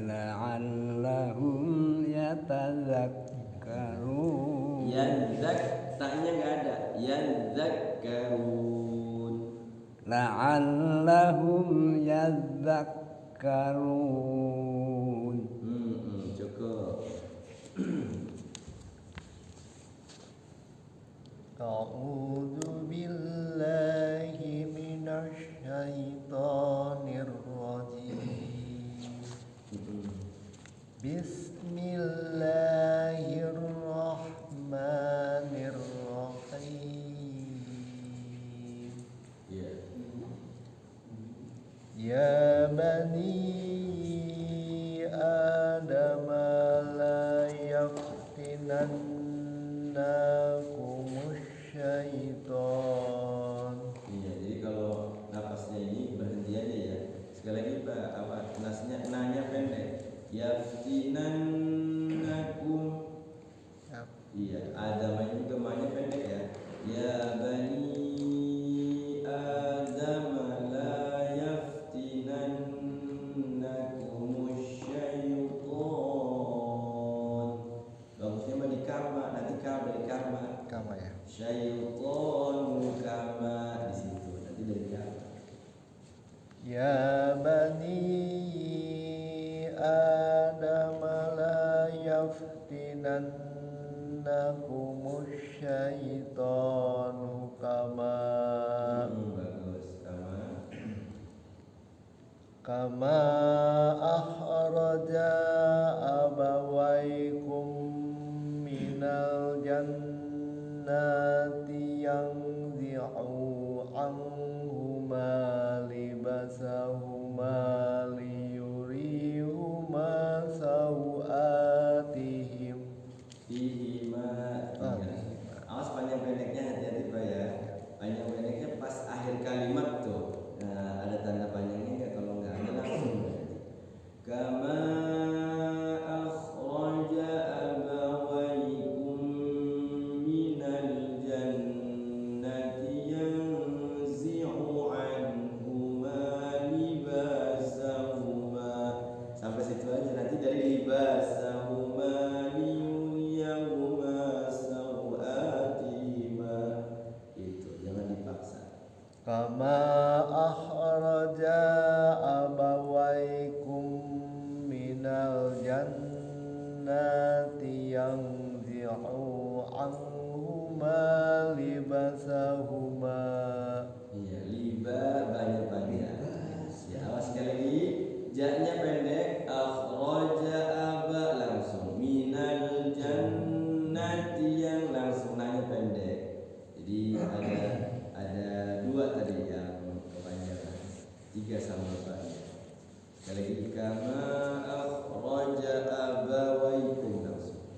la'allahum yatadzakkarun. Taknya enggak ada. Yadzakkarun. La'allahum yadzakkarun. Cukup. A'udzu billahi minasy syaithanir rajim. Bismillahirrahmanirrahim. Ya bani Adam la yaftinannakumus syaitan. Iya, jadi kalau napasnya ini berhenti aja ya. Sekali lagi Pak, nasnya nanya pendek. Yaftinannakum. Iya, Adam juga namanya pendek ya. Ya bani Adam la yaftinannakumus syaitan. Bagusnya mah di karma, nanti dari karma. Kama ya. Syaitonu kama di situ, nanti dari karma. Ya bani Adam la yaftinannakumus syaitanu kama Bagus, kama akhraja abawaikum minal jannati yanzi'u anhuma libasahuma liyurihuma sawatihim. Awas panjang pendeknya, hati-hati Pak ya. Panjang pendeknya pas akhir kalimat tuh. Nah, ada tanda panjangnya enggak? Kalau enggak ada langsung. Kama akhraja abawaikum minal jannati yanzi'u anhuma libasahuma. Sampai situ aja, nanti dari libasahuma liyuriyahuma sawatihima. Itu jangan dipaksa. Kama akhraja abawaikum minal jannati yanzi'u anhuma libasahuma. Iya, liba banyak-banyak. Ya, awas sekali lagi. Ja-nya pendek, akhraja aba langsung. Minal jannati yang langsung nanya pendek. Jadi ada dua tadi yang kepanjangan. 3 sama bapaknya. Sekali lagi, kama akhraja abawaikum langsung.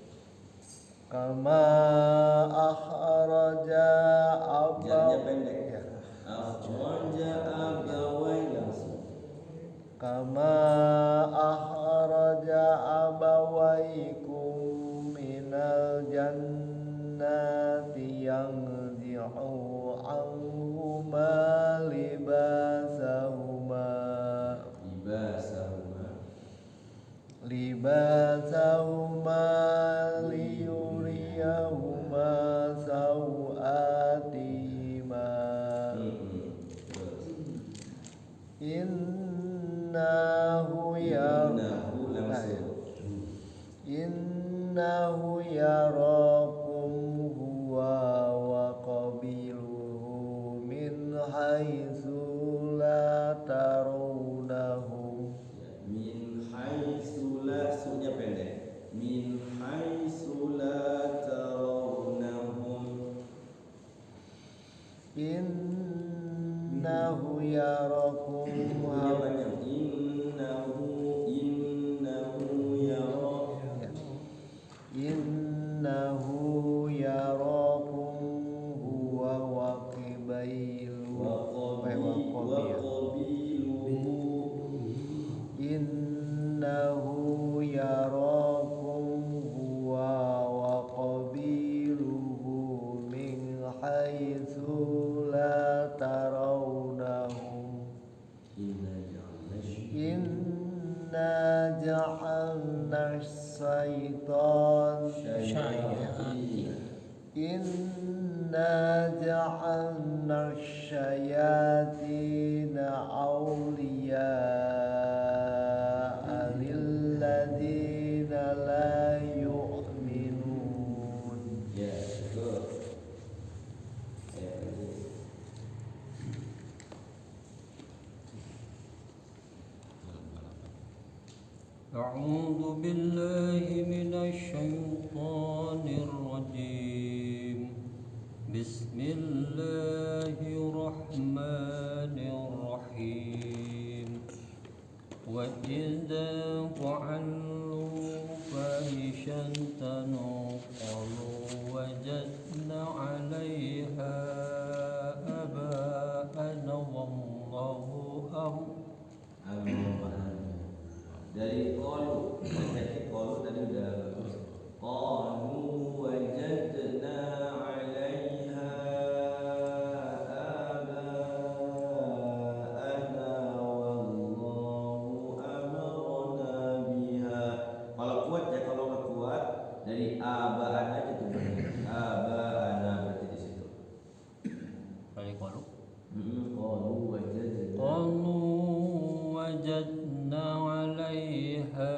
Kama akhraja Ja-nya pendek. ya. Akhraja abawai langsung. Kama akhraja abawaikum minal jannati yanzi'u anhuma libasahuma liyuriyahuma sawatihima. Innahu yarakum Bunyinya panjang. Innahu yarakum. Innahu yarakum huwa wa qabiluhu. Innahu yarakum huwa wa qabiluhu min haitsu la tarawnahum. Inna ja'alna syayatina awliya'a lilladzina la yu'minun. Ya, betul. أعوذ بالله من الشيطان الرجيم بسم الله الرحمن الرحيم وإذا فعلوا فاحشة قالوا وجدنا عليها آباءنا والله dari qalu, jadi qalu tadi udah bagus. Qalu wajadna 'alaiha aba'ana wallahu amarna biha. Kalau kuat ya, kalau nggak kuat dari aba'ana aja tuh. Aba'ana berarti di situ. dari qalu Qalu wajadna. وجدنا عليها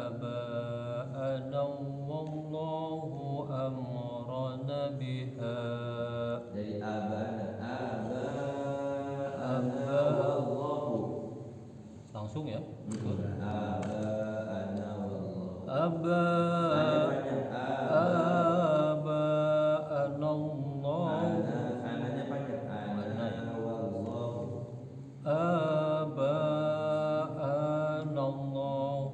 آباءنا والله أمرنا بها Dari aba'ana wallahu. langsung ya Aba'ana wallahu. آباءنا الله Ananya panjang. Ana wallahu. آباءنا الله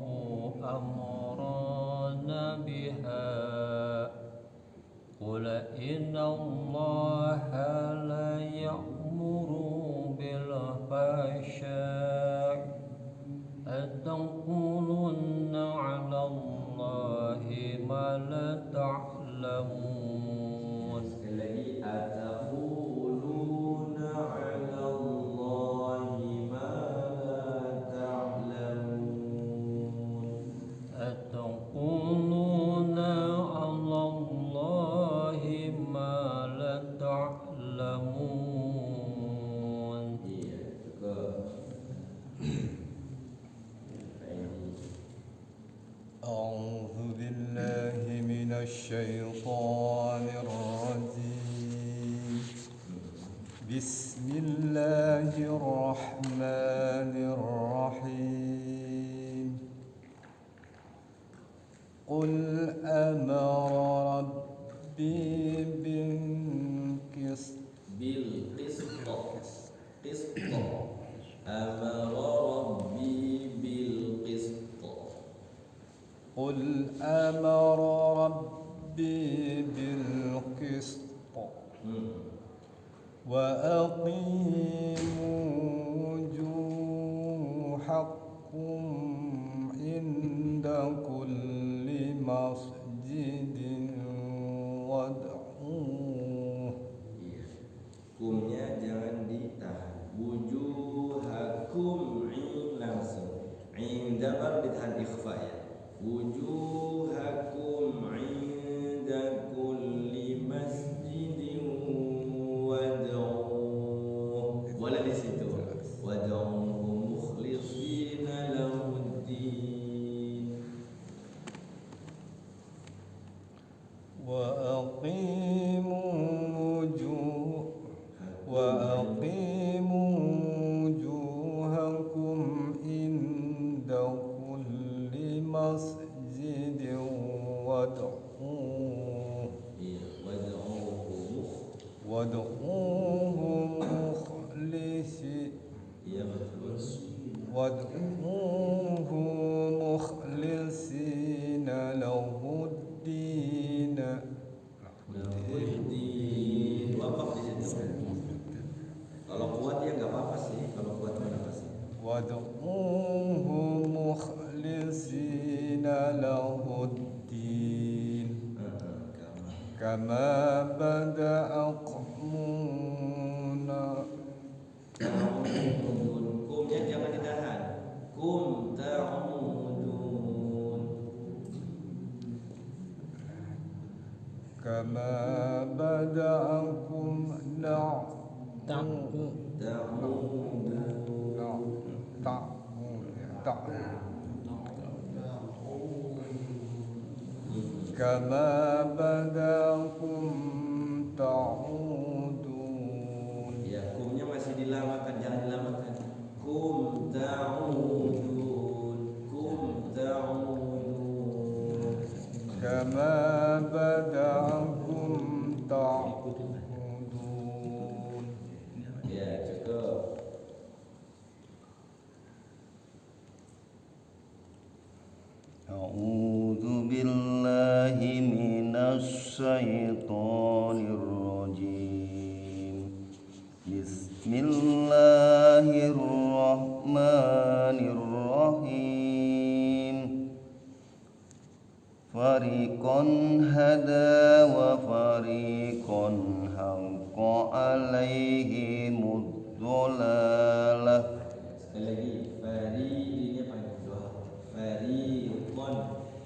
أمرنا بها قل إن الله لا يأمر بالفحشاء أتقولون على الله ما لا تعلمون. Sekali lagi, ataquluna 'ala Allahi ma la ta'lamun. أتقولون على الله ما لا تعلمون. Iya, cukup. أعوذ بالله من الشيطان الرجيم بسم الله الرحمن الرحيم قل أمر ربي بالقسط Bil qist. Amara rabbi bil qist. قل أمر ربي بالقسط وأقيموا وجوهكم عند كل مسجد وادعوه. Kumnya jangan ditahan. Wujuhakum langsung. Inda baru ditahan ikhfa ya. Wujuhakum inda kulli masjidin wad'uhu. Wala di situ. Wad'uhu mukhlishina lahu وادعوه مخلصين Iya betul. وادعوه مخلصين له الدين Di wafat di situ. Kalau kuat ya nggak apa-apa sih. Kalau kuat kenapa sih? وادعوه مخلصين له الدين كما بدأكم Kumnya jangan ditahan. Kum ta'udun. كما بدأكم كما بدأكم تعودون. Ya, kumnya masih dilamakan, jangan dilamakan. Kum ta'udun. Kum ta'udun. كما بدأكم تعودون. Ya, cukup. أعوذ بالله من الشيطان الرجيم بسم الله الرحمن الرحيم فريقا هدى وفريقا حق عليهم الضلالة. Sekali lagi, ini panjang doa.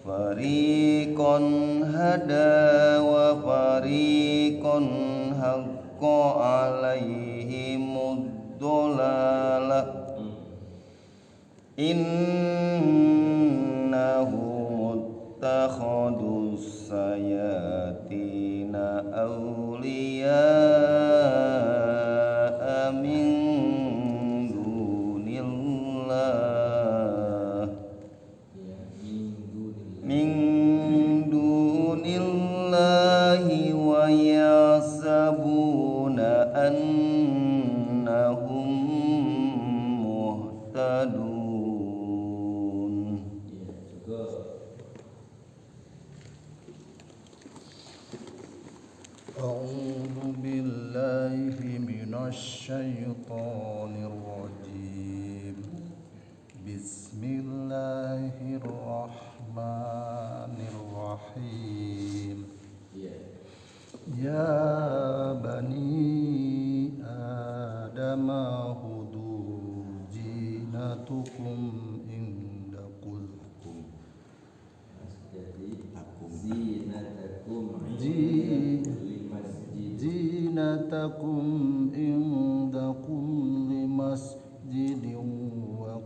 Fariqan hada wa fariqan haqqa alaihimud dhalalah innahum ittakhadus sayatina awliya'a min dunillah min dunillahi wa yasabuna annahum muhtadun. A'udzu billahi minasy syaithanir rajim. Bismillahirrahmanirrahim. Ya bani adama hudu zinatukum inda kulkum. Zinatakum inda kulli masjidin wa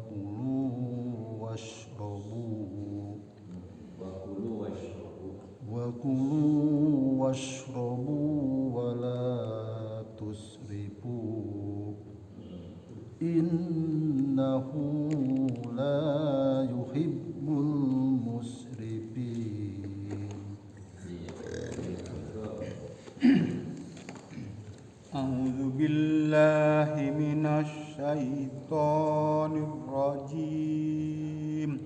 kulu washrabu wa la tusrifu innahu la yuhibbul musrifin. A'udzu billahi minasy syaithanir rajim.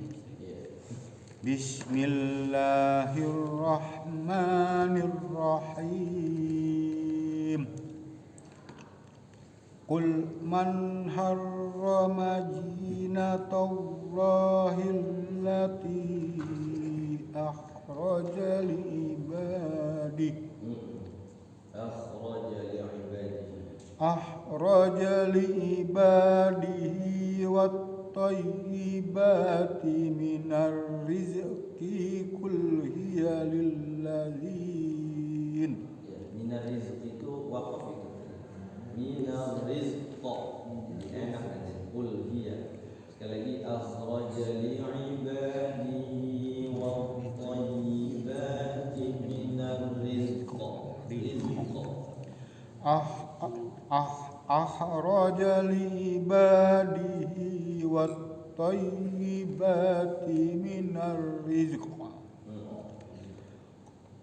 Bismillahirrahmanirrahim. Qul man harrama zinatallahi allati akhraja li ibadihi أخرج لعباده والطيبات من الرزق قل هي للذين Minar rizq itu wakaf itu. Minar rizq enak aja. Qul hiya. Sekali lagi akhraja li'ibadihi wa tayyibati minar rizq. أخرج لعباده والطيبات من الرزق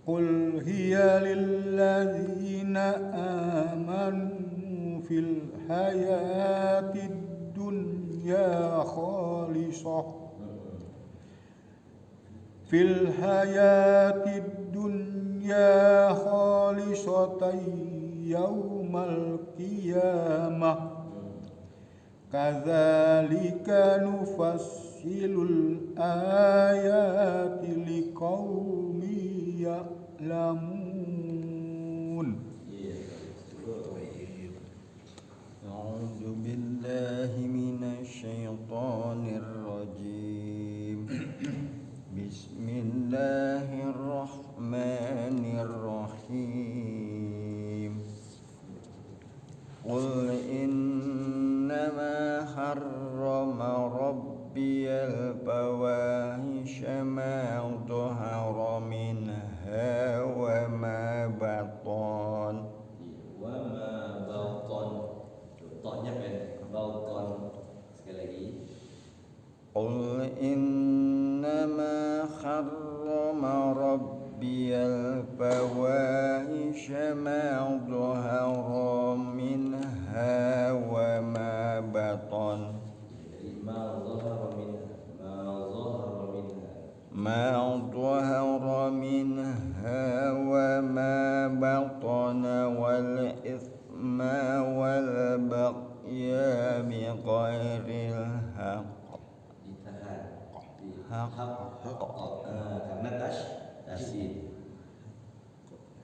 قل هي للذين آمنوا في الحياة الدنيا خالصة يوم القيامة كذلك نفصل الآيات لقوم يعلمون. أعوذ بالله من الشيطان الرجيم. بسم الله الرحمن الرحيم. قل إنما حرم ربي الفواحش ما ظهر منها وما بطن. Toknya pendek, balkon. Sekali lagi. Qul innama harrama rabbiyal fawahisha ma dhahara minha wa ma batan. Ma dhahara minha. Ma dhahara minha wa ma batana wal ithma wal baghya bi ghairil haqq. Karena tasydid.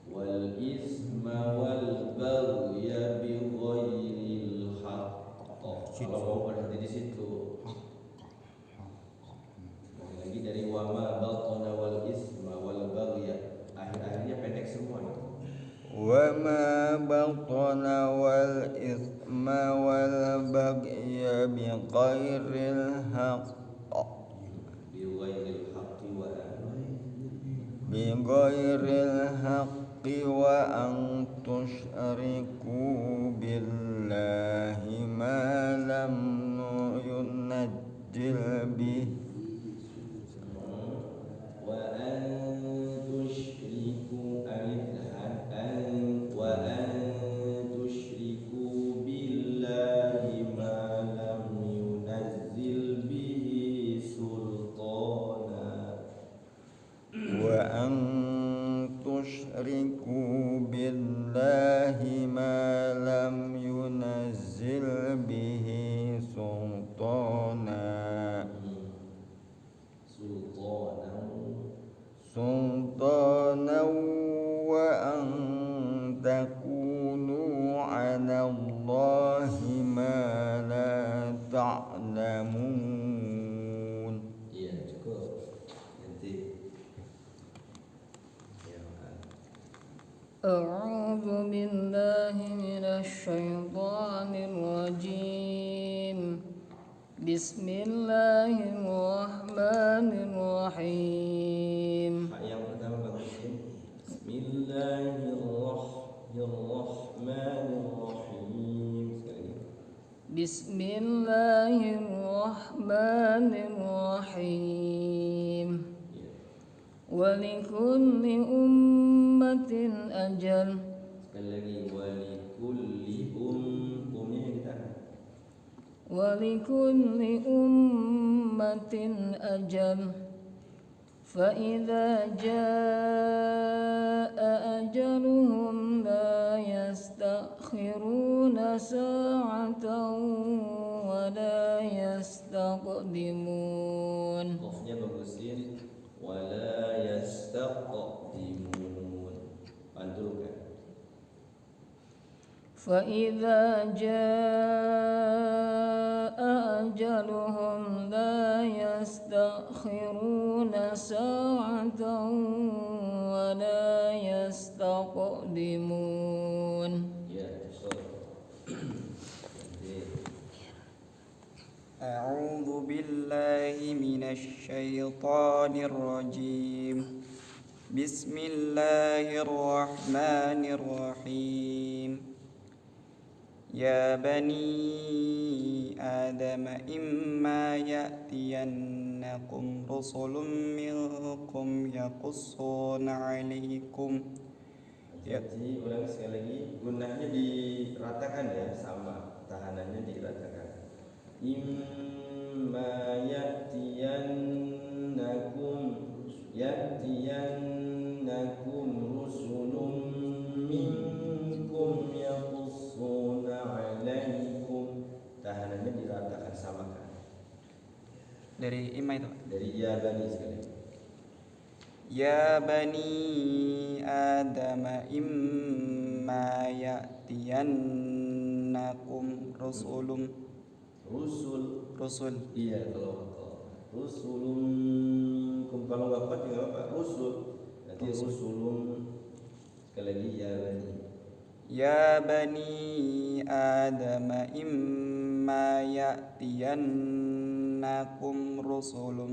Wal isma wal baghya bi ghairil haqq. Kalau mau berhenti di situ. Lagi dari wama batana wal isma wal baghya. Akhir-akhirnya pendek semua. Wa ma batana wal ithma wal baghya bi ghairil haqq. Bighairil haqqi wa an tusyriku billahi ma lam yunajjil bihi wa an tusyriku wa an tusyriku billahi ma lam yunazzil bihi sultana wa an tusyriku billahi ma lam yunazzil bihi sultana wa an takunu 'ala Allahi ma la ta'lamun. Iya, cukup. Nanti. A'udzu billahi minasy syaithanir rajim. Bismillahirrahmanirrahim. Yang pertama bagusin. Bismillahirrahmanirrahim. Sekali lagi. Bismillahirrahmanirrahim. Wa likulli ummatin ajal. Sekali lagi. Walikulli umnya yang ditahan. Wa likulli ummatin ajal. Fa idza jaa ajaluhum la yastakhiruna sa'atan wa la yastaqdimun. Qafnya bagusin. Wala yastaqdimun. Pantulkan. فإذا جاء أجلهم لا يستأخرون ساعة ولا يستقدمون. أعوذ بالله من الشيطان الرجيم. بسم الله الرحمن الرحيم. يا بني آدم إما يأتين يأتينكم رسل منكم يقصون عليكم Jadi ulang sekali lagi, gunanya diratakan ya, sama tahanannya diratakan. Imma yatiyannakum rusulun minkum yaqussuna alaikum. Tahanannya diratakan, samakan. dari imma itu. Dari ya bani sekali. Ya bani Adam imma ya'tiyannakum rusul. Iya, kalau rusulun minkum, kalau enggak kuat juga apa? Rusul. Nanti rusulun sekali lagi ya bani. Ya bani Adam imma ya'tiyannakum rusulun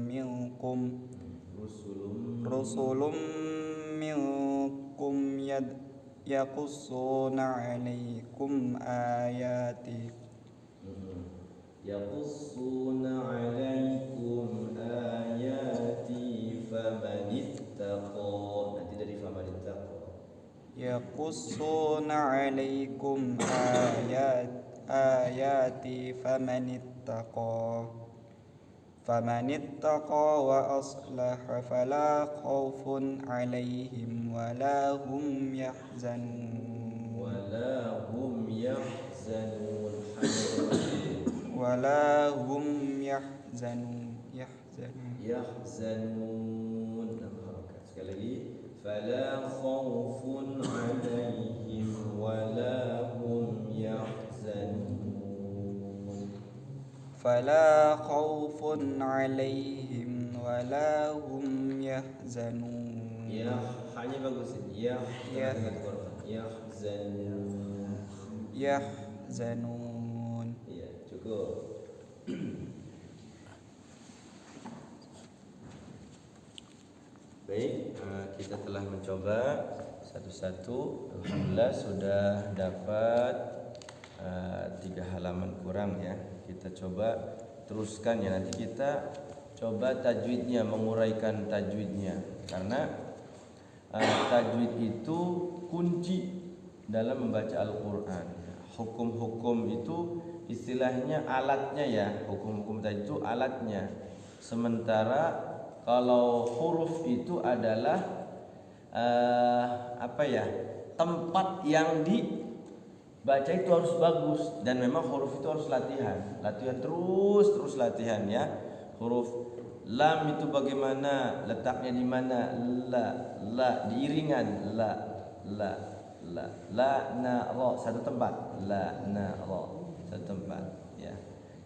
minkum yaqussuna alaikum ayati. Yaqussuna alaikum ayati famanittaqa. Nanti dari famanittaqa. Yaqussuna alaikum ayati famanittaqa wa aslaha fala khawfun alaihim wala hum yahzanun. Sekali lagi, fala khawfun alaihim wala hum yahzanun. Fala khawfun alaihim wala hum yahzanun. Ya, hanya bagus ini. Ya. Yahzanun. Iya, cukup. Baik, kita telah mencoba satu-satu. Alhamdulillah sudah dapat 3 halaman kurang ya. Kita coba teruskan ya. Nanti kita coba tajwidnya, menguraikan tajwidnya. Karena tajwid itu kunci dalam membaca Al-Quran. Hukum-hukum itu istilahnya alatnya ya. Hukum-hukum tajwid itu alatnya. Sementara kalau huruf itu adalah tempat yang dibaca itu harus bagus, dan memang huruf itu harus latihan terus latihan ya. Huruf lam itu bagaimana letaknya, di mana? La diiringan, la na ra satu tempat, la na ra satu tempat ya.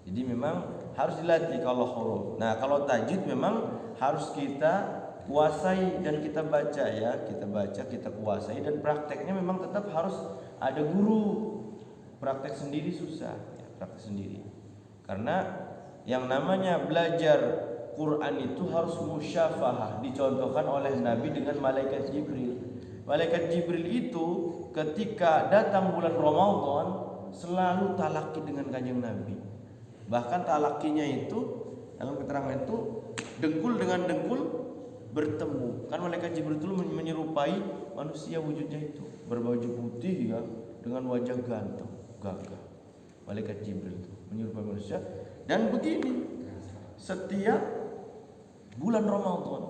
Jadi memang harus dilatih kalau huruf. Nah, kalau tajwid memang harus kita kuasai dan kita baca ya. Kita baca, kita kuasai, dan prakteknya memang tetap harus ada guru. Praktek sendiri susah ya, praktek sendiri. Karena yang namanya belajar Quran itu harus musyafahah, dicontohkan oleh Nabi dengan malaikat Jibril. Malaikat Jibril itu ketika datang bulan Ramadan selalu talaki dengan kanjeng Nabi. Bahkan talakinya itu dalam keterangan itu dengkul dengan dengkul bertemu. Kan malaikat Jibril itu menyerupai manusia wujudnya itu, berbaju putih ya, dengan wajah ganteng, gagah. Malaikat Jibril itu menyerupai manusia. Dan begini, setiap bulan Ramadan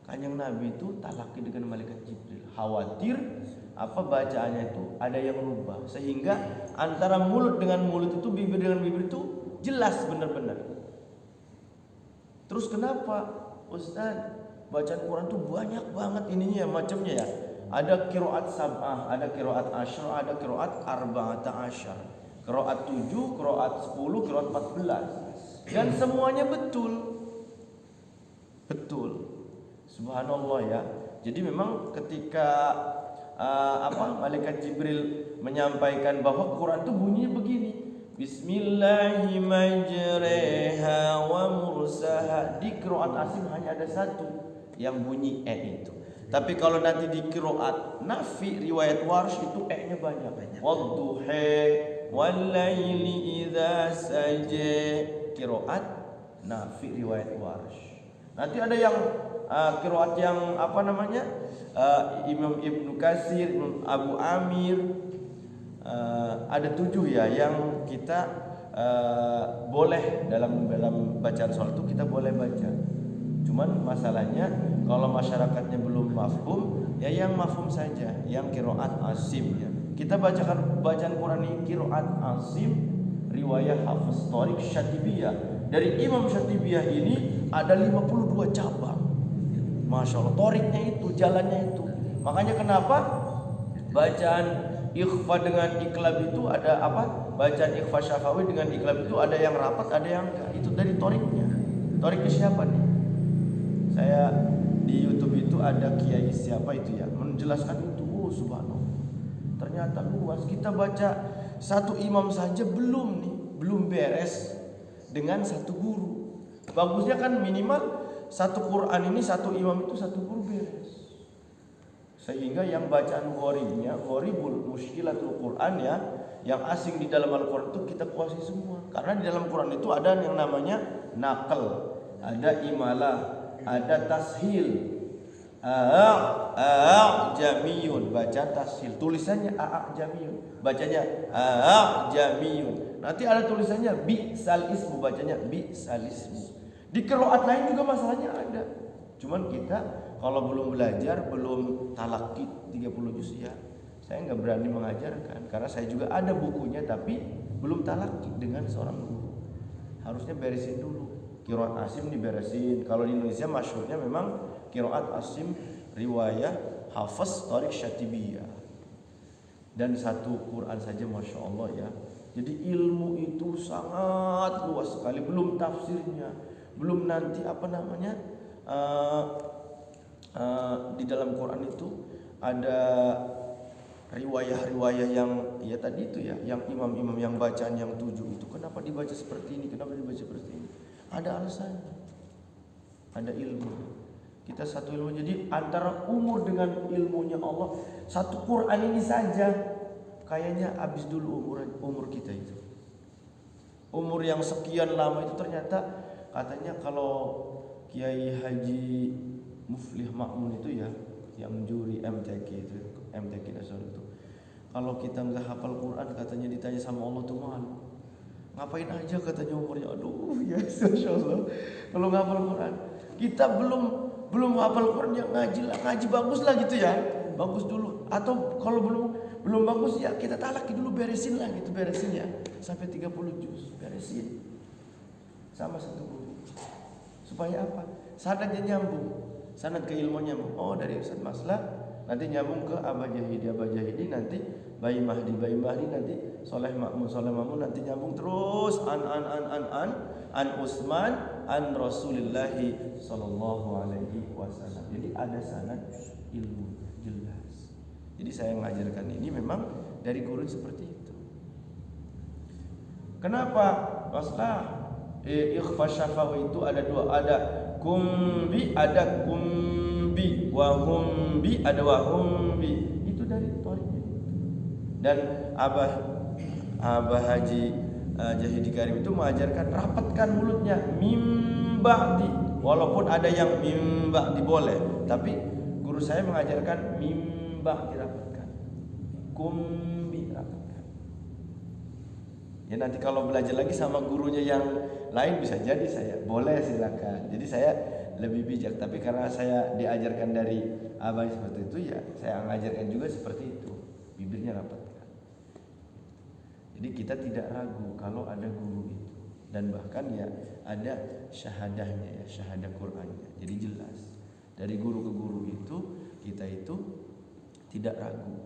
kanjeng Nabi itu talaki dengan malaikat Jibril. Khawatir apa bacaannya itu ada yang rubah, sehingga antara mulut dengan mulut itu, bibir dengan bibir itu jelas benar-benar. Terus kenapa Ustaz bacaan Quran tuh banyak banget ininya ya, macamnya ya. Ada qiraat sab'ah, ada qiraat asyra, ada qiraat arba'ata asyar, qiraat 7, qiraat 10, qiraat 14. Dan semuanya betul. Subhanallah ya. Jadi memang ketika malaikat Jibril menyampaikan bahwa Quran itu bunyinya begini. Bismillahirrahmanirrahim wa mursaha. Di qiraat Asim hanya ada satu yang bunyi itu. Tapi kalau nanti di qiraat Nafi riwayat Warsh itu nya banyak. Wadduha wal laili idza saja. Qiraat Nafi riwayat Warsh. Nanti ada yang qiraat yang Imam Ibnu Katsir, Imam Abu Amir, ada 7 ya yang kita boleh dalam bacaan sholat itu kita boleh baca. Cuman masalahnya kalau masyarakatnya belum mafhum, ya yang mafhum saja, yang qiraat Asim ya. Kita bacakan bacaan Quran ini qiraat Asim riwayat Hafiz Thariq Syatibiyah. Dari Imam Syatibiyah ini ada 52 cabang. Masya Allah, Thariqnya itu, jalannya itu. Makanya kenapa bacaan ikhfa dengan iklab itu ada apa? Bacaan ikhfa syafawi dengan iklab itu ada yang rapat, ada yang enggak. Itu dari Thariqnya. Thariqnya siapa nih? Saya di YouTube itu ada kiai siapa itu ya, menjelaskan itu. Oh subhanallah. Ternyata luas. Kita baca satu imam saja belum beres dengan satu guru. Bagusnya kan minimal satu Quran ini satu imam itu satu guru beres. Sehingga yang bacaan gharibul mushkilatul Quran ya, yang asing di dalam Al-Quran itu kita kuasai semua. Karena di dalam Quran itu ada yang namanya naql, ada imalah, ada tashil. Jamiyun, baca tashil, tulisannya jamiyun, bacanya jamiyun. Nanti ada tulisannya bi'sal ismu, bacanya bi'sal ismu. Di qiraat lain juga masalahnya ada. Cuman kita kalau belum belajar, belum talaqi 30 juz ya, saya nggak berani mengajarkan karena saya juga ada bukunya tapi belum talaqi dengan seorang guru. Harusnya beresin dulu. Qiraat Asim diberesin. Kalau di Indonesia masyhurnya memang qiraat Asim riwayah Hafiz Thariq Syatibiyah. Dan satu Quran saja Masya Allah ya. Jadi ilmu itu sangat luas sekali. Belum tafsirnya, belum nanti di dalam Quran itu ada riwayah-riwayah yang ya tadi itu ya, yang imam-imam yang bacaan yang 7 itu kenapa dibaca seperti ini, kenapa dibaca seperti ini? Ada alasannya. Ada ilmu. Kita satu ilmu. Jadi antara umur dengan ilmunya Allah, satu Quran ini saja kayaknya habis dulu umur kita itu. Umur yang sekian lama itu ternyata katanya kalau Kiai Haji Muflih Ma'mun itu ya, yang juri MTQ itu, MTQ nasional itu. Kalau kita nggak hafal Quran katanya ditanya sama Allah tuh malu. Ngapain aja katanya umurnya. Aduh ya Masya Allah. Kalau nggak hafal Quran, kita belum hafal Quran ya ngaji bagus lah gitu ya, bagus dulu. Atau kalau belum bagus ya kita talaki dulu, beresin lah gitu, beresin ya sampai 30 juz, beresin sama satu guru. Supaya apa? Sanadnya nyambung, sanad ke ilmunya nyambung. Oh dari Ustaz Maslah nanti nyambung ke Abah Jahidi nanti Bayi Mahdi nanti Soleh Ma'mun nanti nyambung terus an Utsman an Rasulillahi sallallahu alaihi wasallam. Jadi ada sanad ilmu jelas. Jadi saya mengajarkan ini memang dari guru seperti itu. Kenapa? Masalah ikhfa syafawi itu ada dua, ada kumbi, ada kumbi, wahumbi, ada wahumbi. Itu dari Thariqnya. Dan Abah Haji Jahidi Karim itu mengajarkan rapatkan mulutnya mimba'di. Walaupun ada yang mimba'di boleh, tapi guru saya mengajarkan mimba'di rapatkan, kumbi rapatkan. Ya nanti kalau belajar lagi sama gurunya yang lain bisa jadi saya boleh silakan. Jadi saya lebih bijak, tapi karena saya diajarkan dari abang seperti itu ya saya mengajarkan juga seperti itu, bibirnya rapatkan. Jadi kita tidak ragu kalau ada guru itu, dan bahkan ya ada syahadahnya ya, syahadah Qur'annya. Jadi jelas dari guru ke guru itu kita itu tidak ragu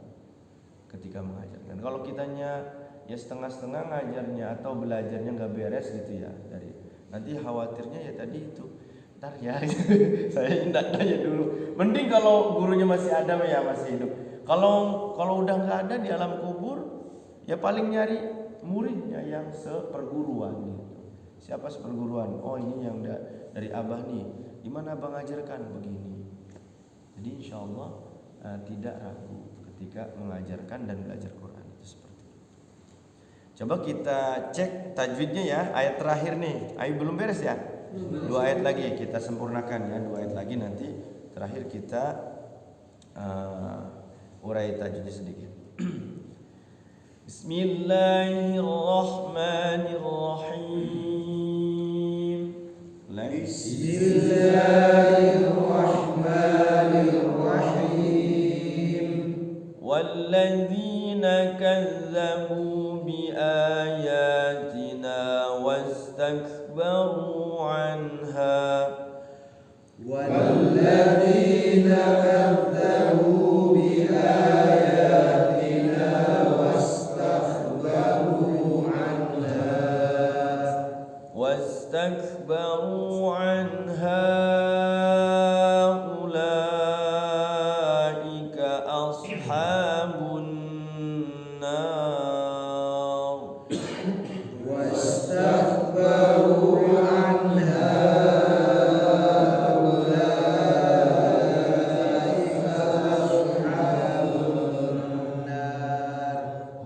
ketika mengajarkan. Kalau kitanya ya setengah-setengah ngajarnya atau belajarnya nggak beres gitu ya, dari nanti khawatirnya ya tadi itu ntar ya saya tidak tanya dulu. Mending kalau gurunya masih ada ya, masih hidup. Kalau udah nggak ada di alam kubur ya paling nyari muridnya yang seperguruan gitu. Siapa seperguruan? Oh ini yang dari abah nih. Gimana abang ngajarkan begini? Jadi insya Allah tidak ragu ketika mengajarkan dan belajar Quran itu seperti itu. Coba kita cek tajwidnya ya, ayat terakhir nih. Ayat belum beres ya. 2 ayat lagi kita sempurnakan ya, 2 ayat lagi nanti terakhir kita urai tajwidnya sedikit. Bismillahirrahmanirrahim. Walladzina kazzabu biayatina wastakbaru anha. واستكبروا عنها أولئك أصحاب النار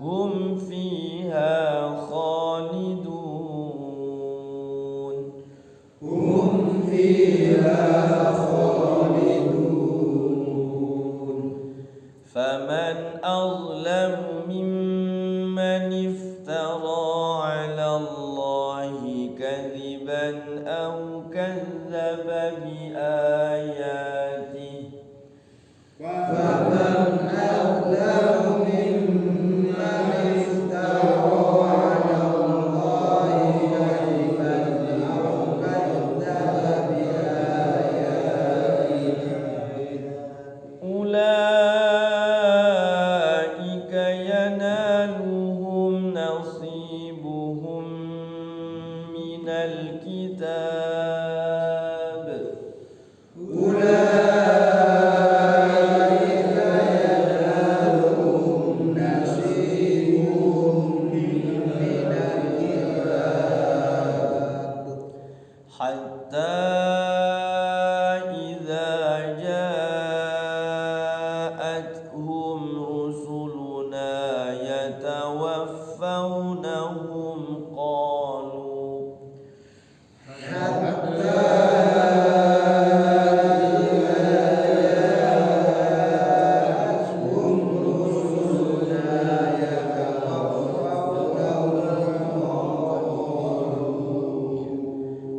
هم فيها خالدون فمن أظلم ممن افترى على الله كذبا أو كذب بآياته أولئك ينالهم نصيبهم من الكتاب حتى إذا جاءتهم رسلنا يتوفونهم قالوا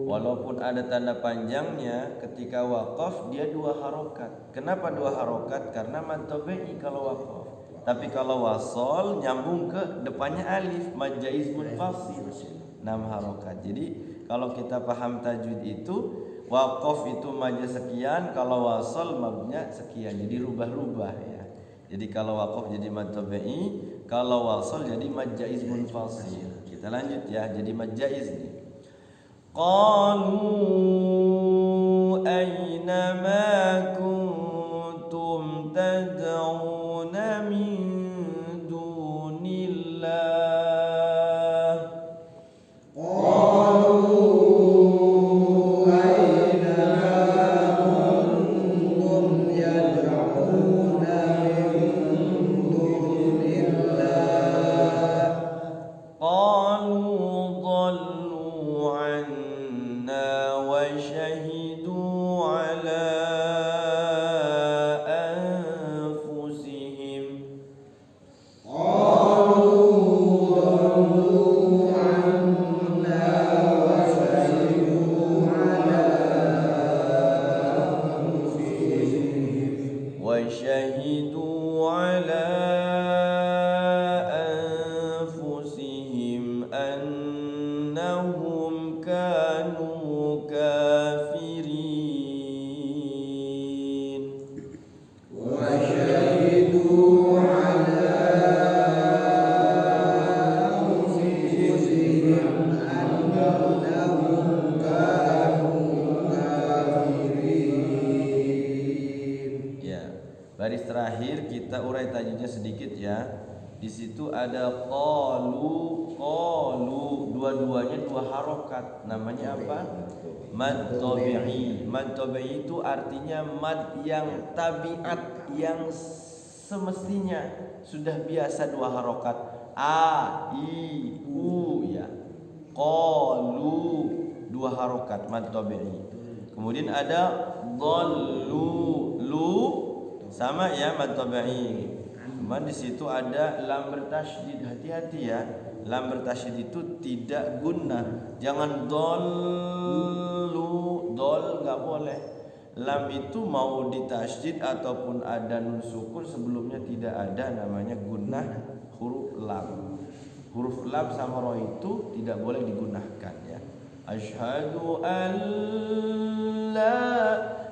walaupun ada tanda panjangnya ketika wakaf dia 2 harokat. Kenapa 2 harokat? Karena mad tabi'i kalau wakaf. Tapi kalau wasol nyambung ke depannya alif, mad jaiz munfasil 6 harokat. Jadi kalau kita paham tajwid itu wakaf itu madnya sekian, kalau wasol madnya sekian. Jadi rubah-rubah ya. Jadi kalau wakaf jadi mad tabi'i, kalau wasol jadi mad jaiz munfasil. Kita lanjut ya. Jadi mad jaiz nih. قالوا أينما كنتم تدعون من دون الله قالوا ضلوا عنا وشهدوا على أنفسهم وشهدوا على أنفسهم أنهم كانوا كافرين ya. Baris terakhir kita urai tajwidnya sedikit ya. Di situ ada qalu, dua-duanya 2 harokat. Namanya apa? Mad tabi'i. Mad tabi'i itu artinya mad yang tabiat, yang semestinya sudah biasa 2 harokat. A, I, U ya. Qalu dua harokat mad tabi'i. Kemudian ada dhallu, lu sama ya mad tabi'i. Cuman di situ ada lam bertasydid, hati-hati ya. Lam bertasydid itu tidak gunnah. Jangan dhallu, dol enggak boleh. Lam itu mau ditasydid ataupun ada nun sukun sebelumnya tidak ada namanya gunnah huruf lam. Huruf lam sama ro itu tidak boleh digunakan ya. Asyhadu an la,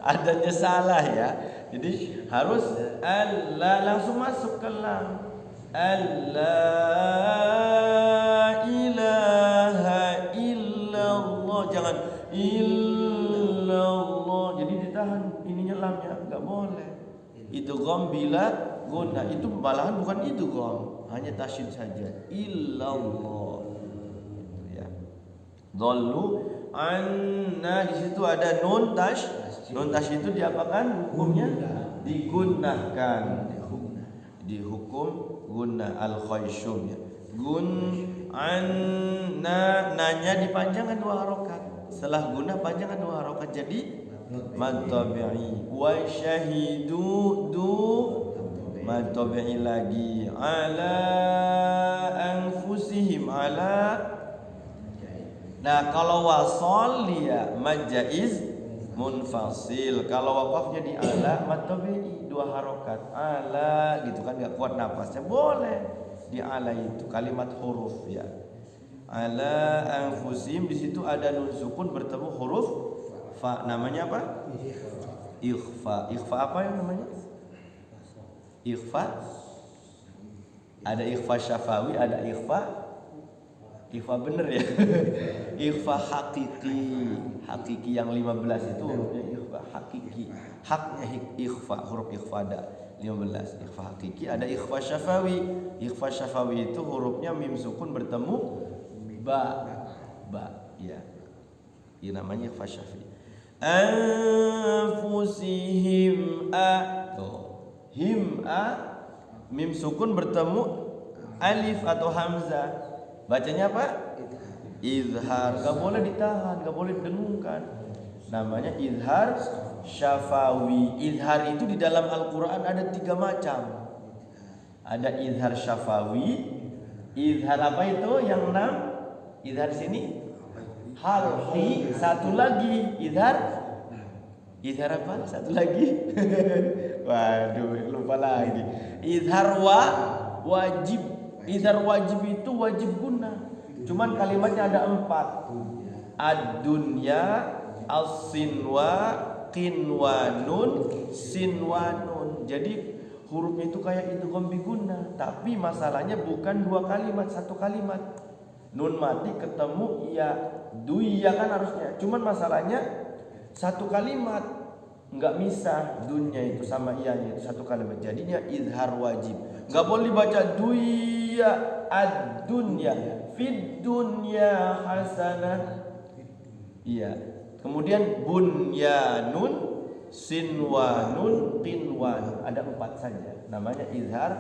adanya salah ya. Jadi harus alla langsung masuk ke lam. Alla ilaha illallah, jangan illallah. Jadi ditahan ininya lamnya, enggak boleh. Idgham bila gunnah itu malahan bukan idgham, hanya tasydid saja. Illallah. Ya. Dhallu anna, di situ ada nun tash. Nun tash itu diapakan? Hukumnya digunakan. Di hukum gunnah al-khayshum ya. Gun anna, nanya dipanjangkan dua harokat. Setelah gunnah panjangkan dua harokat jadi mad tabi'i. Wa syahidu du mad tabi'i lagi. Ala anfusihim, ala. Nah kalau wasol dia mad jaiz munfasil. Kalau waqafnya di ala mad tabi'i dua harokat. Ala gitu kan enggak kuat napasnya, boleh di ala itu kalimat huruf ya. Ala anfusihim, di situ ada nun sukun bertemu huruf fa, namanya apa? Ikhfa. Ikhfa apa yang namanya? Ikhfa. Ada ikhfa syafawi, ada ikhfa bener ya. Ikhfa hakiki. Hakiki yang 15 itu hurufnya ikhfa hakiki. Haknya ikhfa, huruf ikhfa ada 15. Ikhfa hakiki, ada ikhfa syafawi. Ikhfa syafawi itu hurufnya mim sukun bertemu ba ya. Ini namanya ikhfa syafawi. Anfusihim him mim sukun bertemu alif atau hamzah. Bacanya apa? Izhar. Gak boleh ditahan, gak boleh didengungkan. Namanya izhar syafawi. Izhar itu di dalam Al-Quran ada 3 macam. Ada izhar syafawi. Izhar apa itu? Yang 6. Izhar sini halqi. Satu lagi izhar apa? Satu lagi. Waduh, lupa lagi. Izhar wajib. Izhar wajib itu wajib gunnah. Cuman kalimatnya ada 4. Ad-dunya, as-sinwa, qinwanun, sinwanun. Jadi hurufnya itu kayak idgham bi gunnah, tapi masalahnya bukan 2 kalimat, 1 kalimat. Nun mati ketemu ya, duya kan harusnya. Cuman masalahnya 1 kalimat, enggak misah dunya itu sama iyanya itu 1 kalimat. Jadinya izhar wajib. Enggak boleh dibaca duya ad-dunya fid dunya hasanah. Iya. Kemudian bunyanun, sinwanun, qinwan. Ada 4 saja. Namanya izhar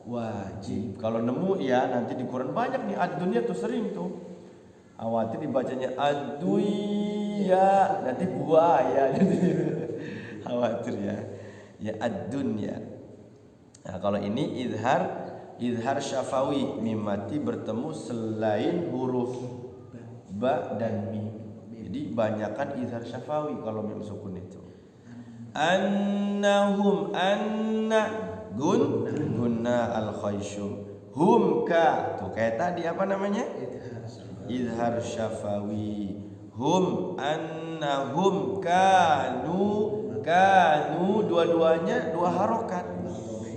wajib. Kalau nemu ya nanti di Quran banyak nih ad-dunya tuh sering tuh. Khawatir dibacanya ad-duya, nanti buaya gitu. Khawatir ya. Ya ad-dunya. Nah, kalau ini izhar syafawi, mim mati bertemu selain huruf ba dan mim. Jadi banyakkan izhar syafawi kalau mim sukun itu. Annahum, anna gunna al-khayshum. Hum ka, tuh kayak tadi apa namanya? Izhar syafawi. Hum annahum kanu dua-duanya 2 harokat.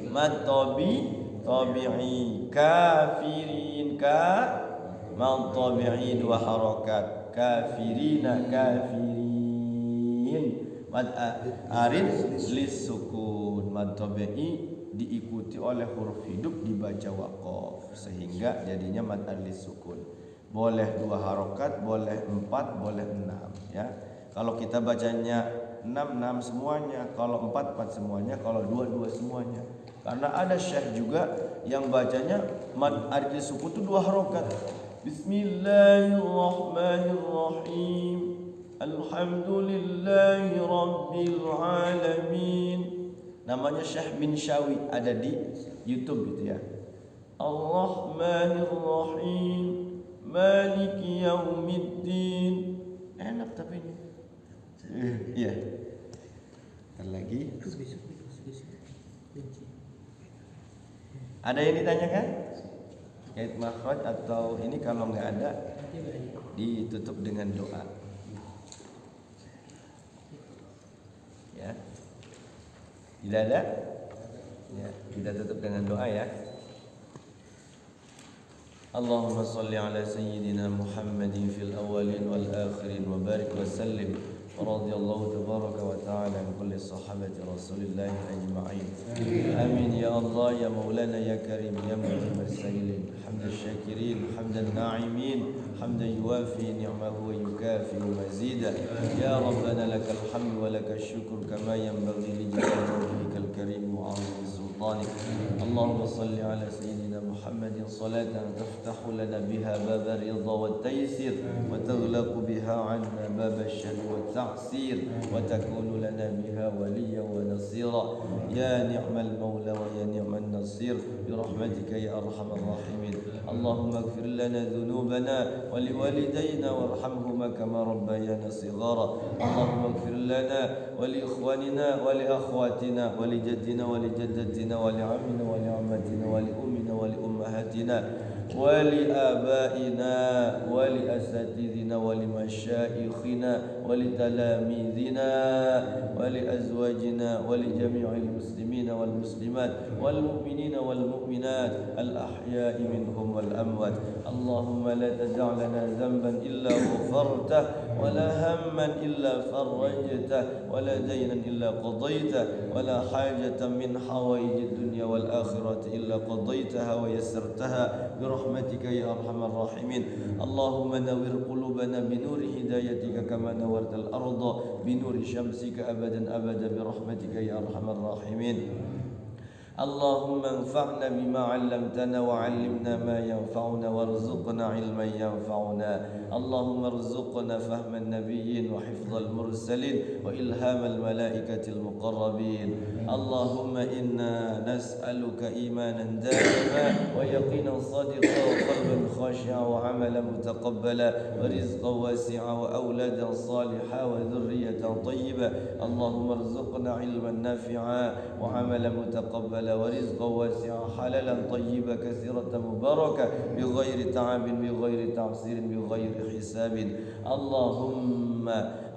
Mad tabi'i, kafirin mad tabi'i 2 harokat. Kafirina, kafirin. Mad arid lis sukun. Mad tabi'i diikuti oleh huruf hidup dibaca waqaf sehingga jadinya mad lis sukun. Boleh 2 harokat, boleh 4, boleh 6 ya. Kalau kita bacanya 6 semuanya, kalau 4 semuanya, kalau 2 semuanya. Karena ada syekh juga yang bacanya mad lis sukun itu 2 harokat. Bismillahirrahmanirrahim. Alhamdulillahi Rabbil Alamin. Namanya Syekh Minshawi, ada di YouTube gitu ya. Ar-Rahmanir-Rahim, Maliki Yaumiddin. Enak tapi ini. Iya. Ntar lagi. Ada yang ditanyakan? Kait makhraj atau ini kalau nggak ada ditutup dengan doa. Ya. Tidak ada? Ya, kita tutup dengan doa ya. Allahumma salli ala sayyidina Muhammadin fil awwalin wal akhirin wa barik wa sallim. ورضي الله تبارك وتعالى عن كل صحابة رسول الله أجمعين. آمين يا الله يا مولانا يا كريم يا مجيب السائلين. حمد الشاكرين حمد الناعمين حمدا يوافي نعمه ويكافئ مزيدا. يا ربنا لك الحمد ولك الشكر كما ينبغي لجلال وجهك الكريم وعظيم سلطانك. اللهم صل على سيدنا محمد صلاة تفتح لنا بها باب الرضا والتيسير وتغلق بها عنا باب الشر والتعب وتكون لنا بها وليا ونصيرا. يا نعم المولى ويا نعم النصير برحمتك يا أرحم الراحمين. اللهم اغفر لنا ذنوبنا ولوالدينا وارحمهما كما ربيانا صغارا. اللهم اغفر لنا ولإخواننا ولأخواتنا ولجدنا ولجدتنا ولعمنا ولعمتنا ولأمنا ولأمهاتنا ولآبائنا ولأساتذتنا ولمشايخنا ولتلاميذنا ولأزواجنا ولجميع المسلمين والمسلمات والمؤمنين والمؤمنات الأحياء منهم والأموات. اللهم لا تدع لنا ذنبا إلا غفرته ولا هما إلا فرجته ولا دينا إلا قضيته ولا حاجة من حوائج الدنيا والآخرة إلا قضيتها ويسرتها برحمتك يا أرحم الراحمين. اللهم نور قلوبنا بنور هدايتك كما نورت الأرض بنور شمسك أبدا أبدا برحمتك يا أرحم الراحمين. اللهم انفعنا بما علمتنا وعلمنا ما ينفعنا وارزقنا علما ينفعنا. اللهم ارزقنا فهم النبيين وحفظ المرسلين وإلهام الملائكة المقربين. اللهم إنا نسألك إيمانا دائما ويقينا صادقا وقلبا خاشعا وعملا متقبلا ورزقا واسعا وأولادا صالحا وذرية طيبة. اللهم ارزقنا علما نافعا وعملا متقبلا ورزقا واسعا حلالا طيبا كثيرة مباركة بغير تعب بغير تعسير بغير حساب.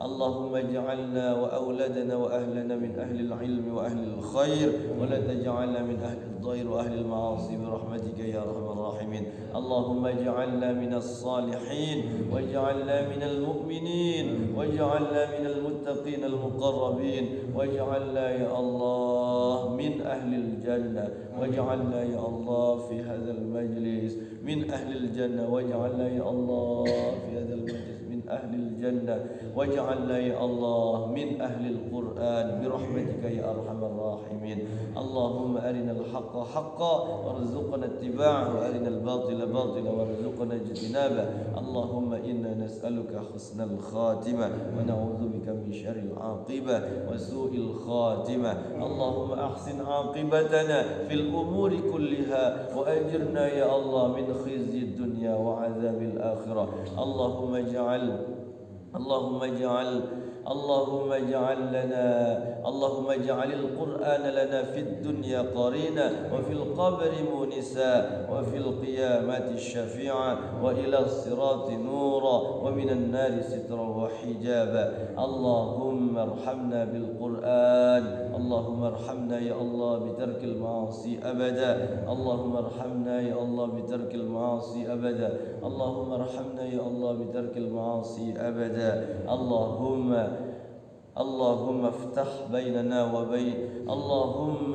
اللهم اجعلنا وأولادنا وأهلنا من أهل العلم وأهل الخير ولا تجعلنا من أهل الضير وأهل المعاصي برحمتك يا أرحم الراحمين. اللهم اجعلنا من الصالحين واجعلنا من المؤمنين واجعلنا من المتقين المقربين واجعلنا يا الله من أهل الجنة واجعلنا يا الله في هذا المجلس من أهل الجنة واجعلنا يا الله في هذا المجلس من أهل الجنة واجعلنا يا الله من أهل القرآن برحمتك يا أرحم الراحمين. اللهم أرنا الحق حقا وارزقنا اتباعه وأرنا الباطل باطلا وارزقنا اجتنابه. اللهم إنا نسألك حسن الخاتمة ونعوذ بك من شر العاقبة وسوء الخاتمة. اللهم أحسن عاقبتنا في الأمور كلها وأجرنا يا الله من خزي الدنيا وعذاب الآخرة. اللهم اجعل القرآن لنا في الدنيا قرينا وفي القبر مونسا وفي القيامة شفيعا وإلى الصراط نورا ومن النار سترا وحجابا. اللهم ارحمنا بالقرآن. اللهم ارحمنا يا الله بترك المعاصي أبدا. اللهم ارحمنا يا الله بترك المعاصي أبدا. اللهم ارحمنا يا الله بترك المعاصي أبدا. اللهم افتح بيننا وبين اللهم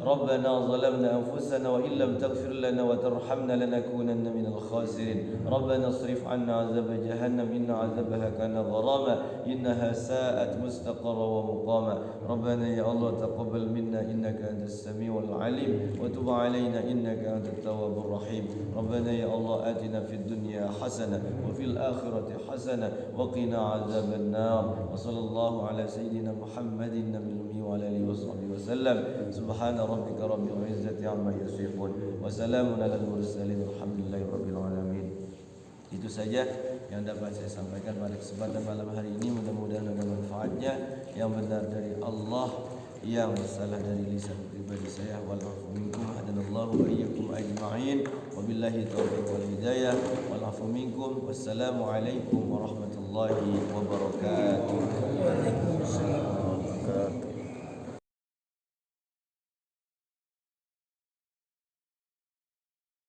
ربنا ظلمنا أنفسنا وإن لم تغفر لنا وترحمنا لنكونن من الخاسرين ربنا اصرف عنا عذاب جهنم إن عذابها كان غراما إنها ساءت مستقرا ومقاما ربنا يا الله تقبل منا إنك أنت السميع العليم وتب علينا إنك أنت التواب الرحيم ربنا يا الله آتنا في الدنيا حسنة وفي الآخرة حسنة وقنا عذاب النار وصلى الله على سيدنا محمد النبي الأمي وعلى آله وصحبه وسلم سبحان ربك رب العزة عما يصفون وسلام على المرسلين والحمد لله رب العالمين. Itu saja yang dapat saya sampaikan pada kesempatan malam hari ini. Mudah-mudahan ada manfaatnya. Yang benar dari Allah, yang salah dari lisan pribadi saya. Wal-'afwu minkum hadanallahu wa iyyakum ajma'in. Wabillahi taufiq wal hidayah. Wal-'afwu minkum. Wassalamu alaikum warahmatullahi wabarakatuh.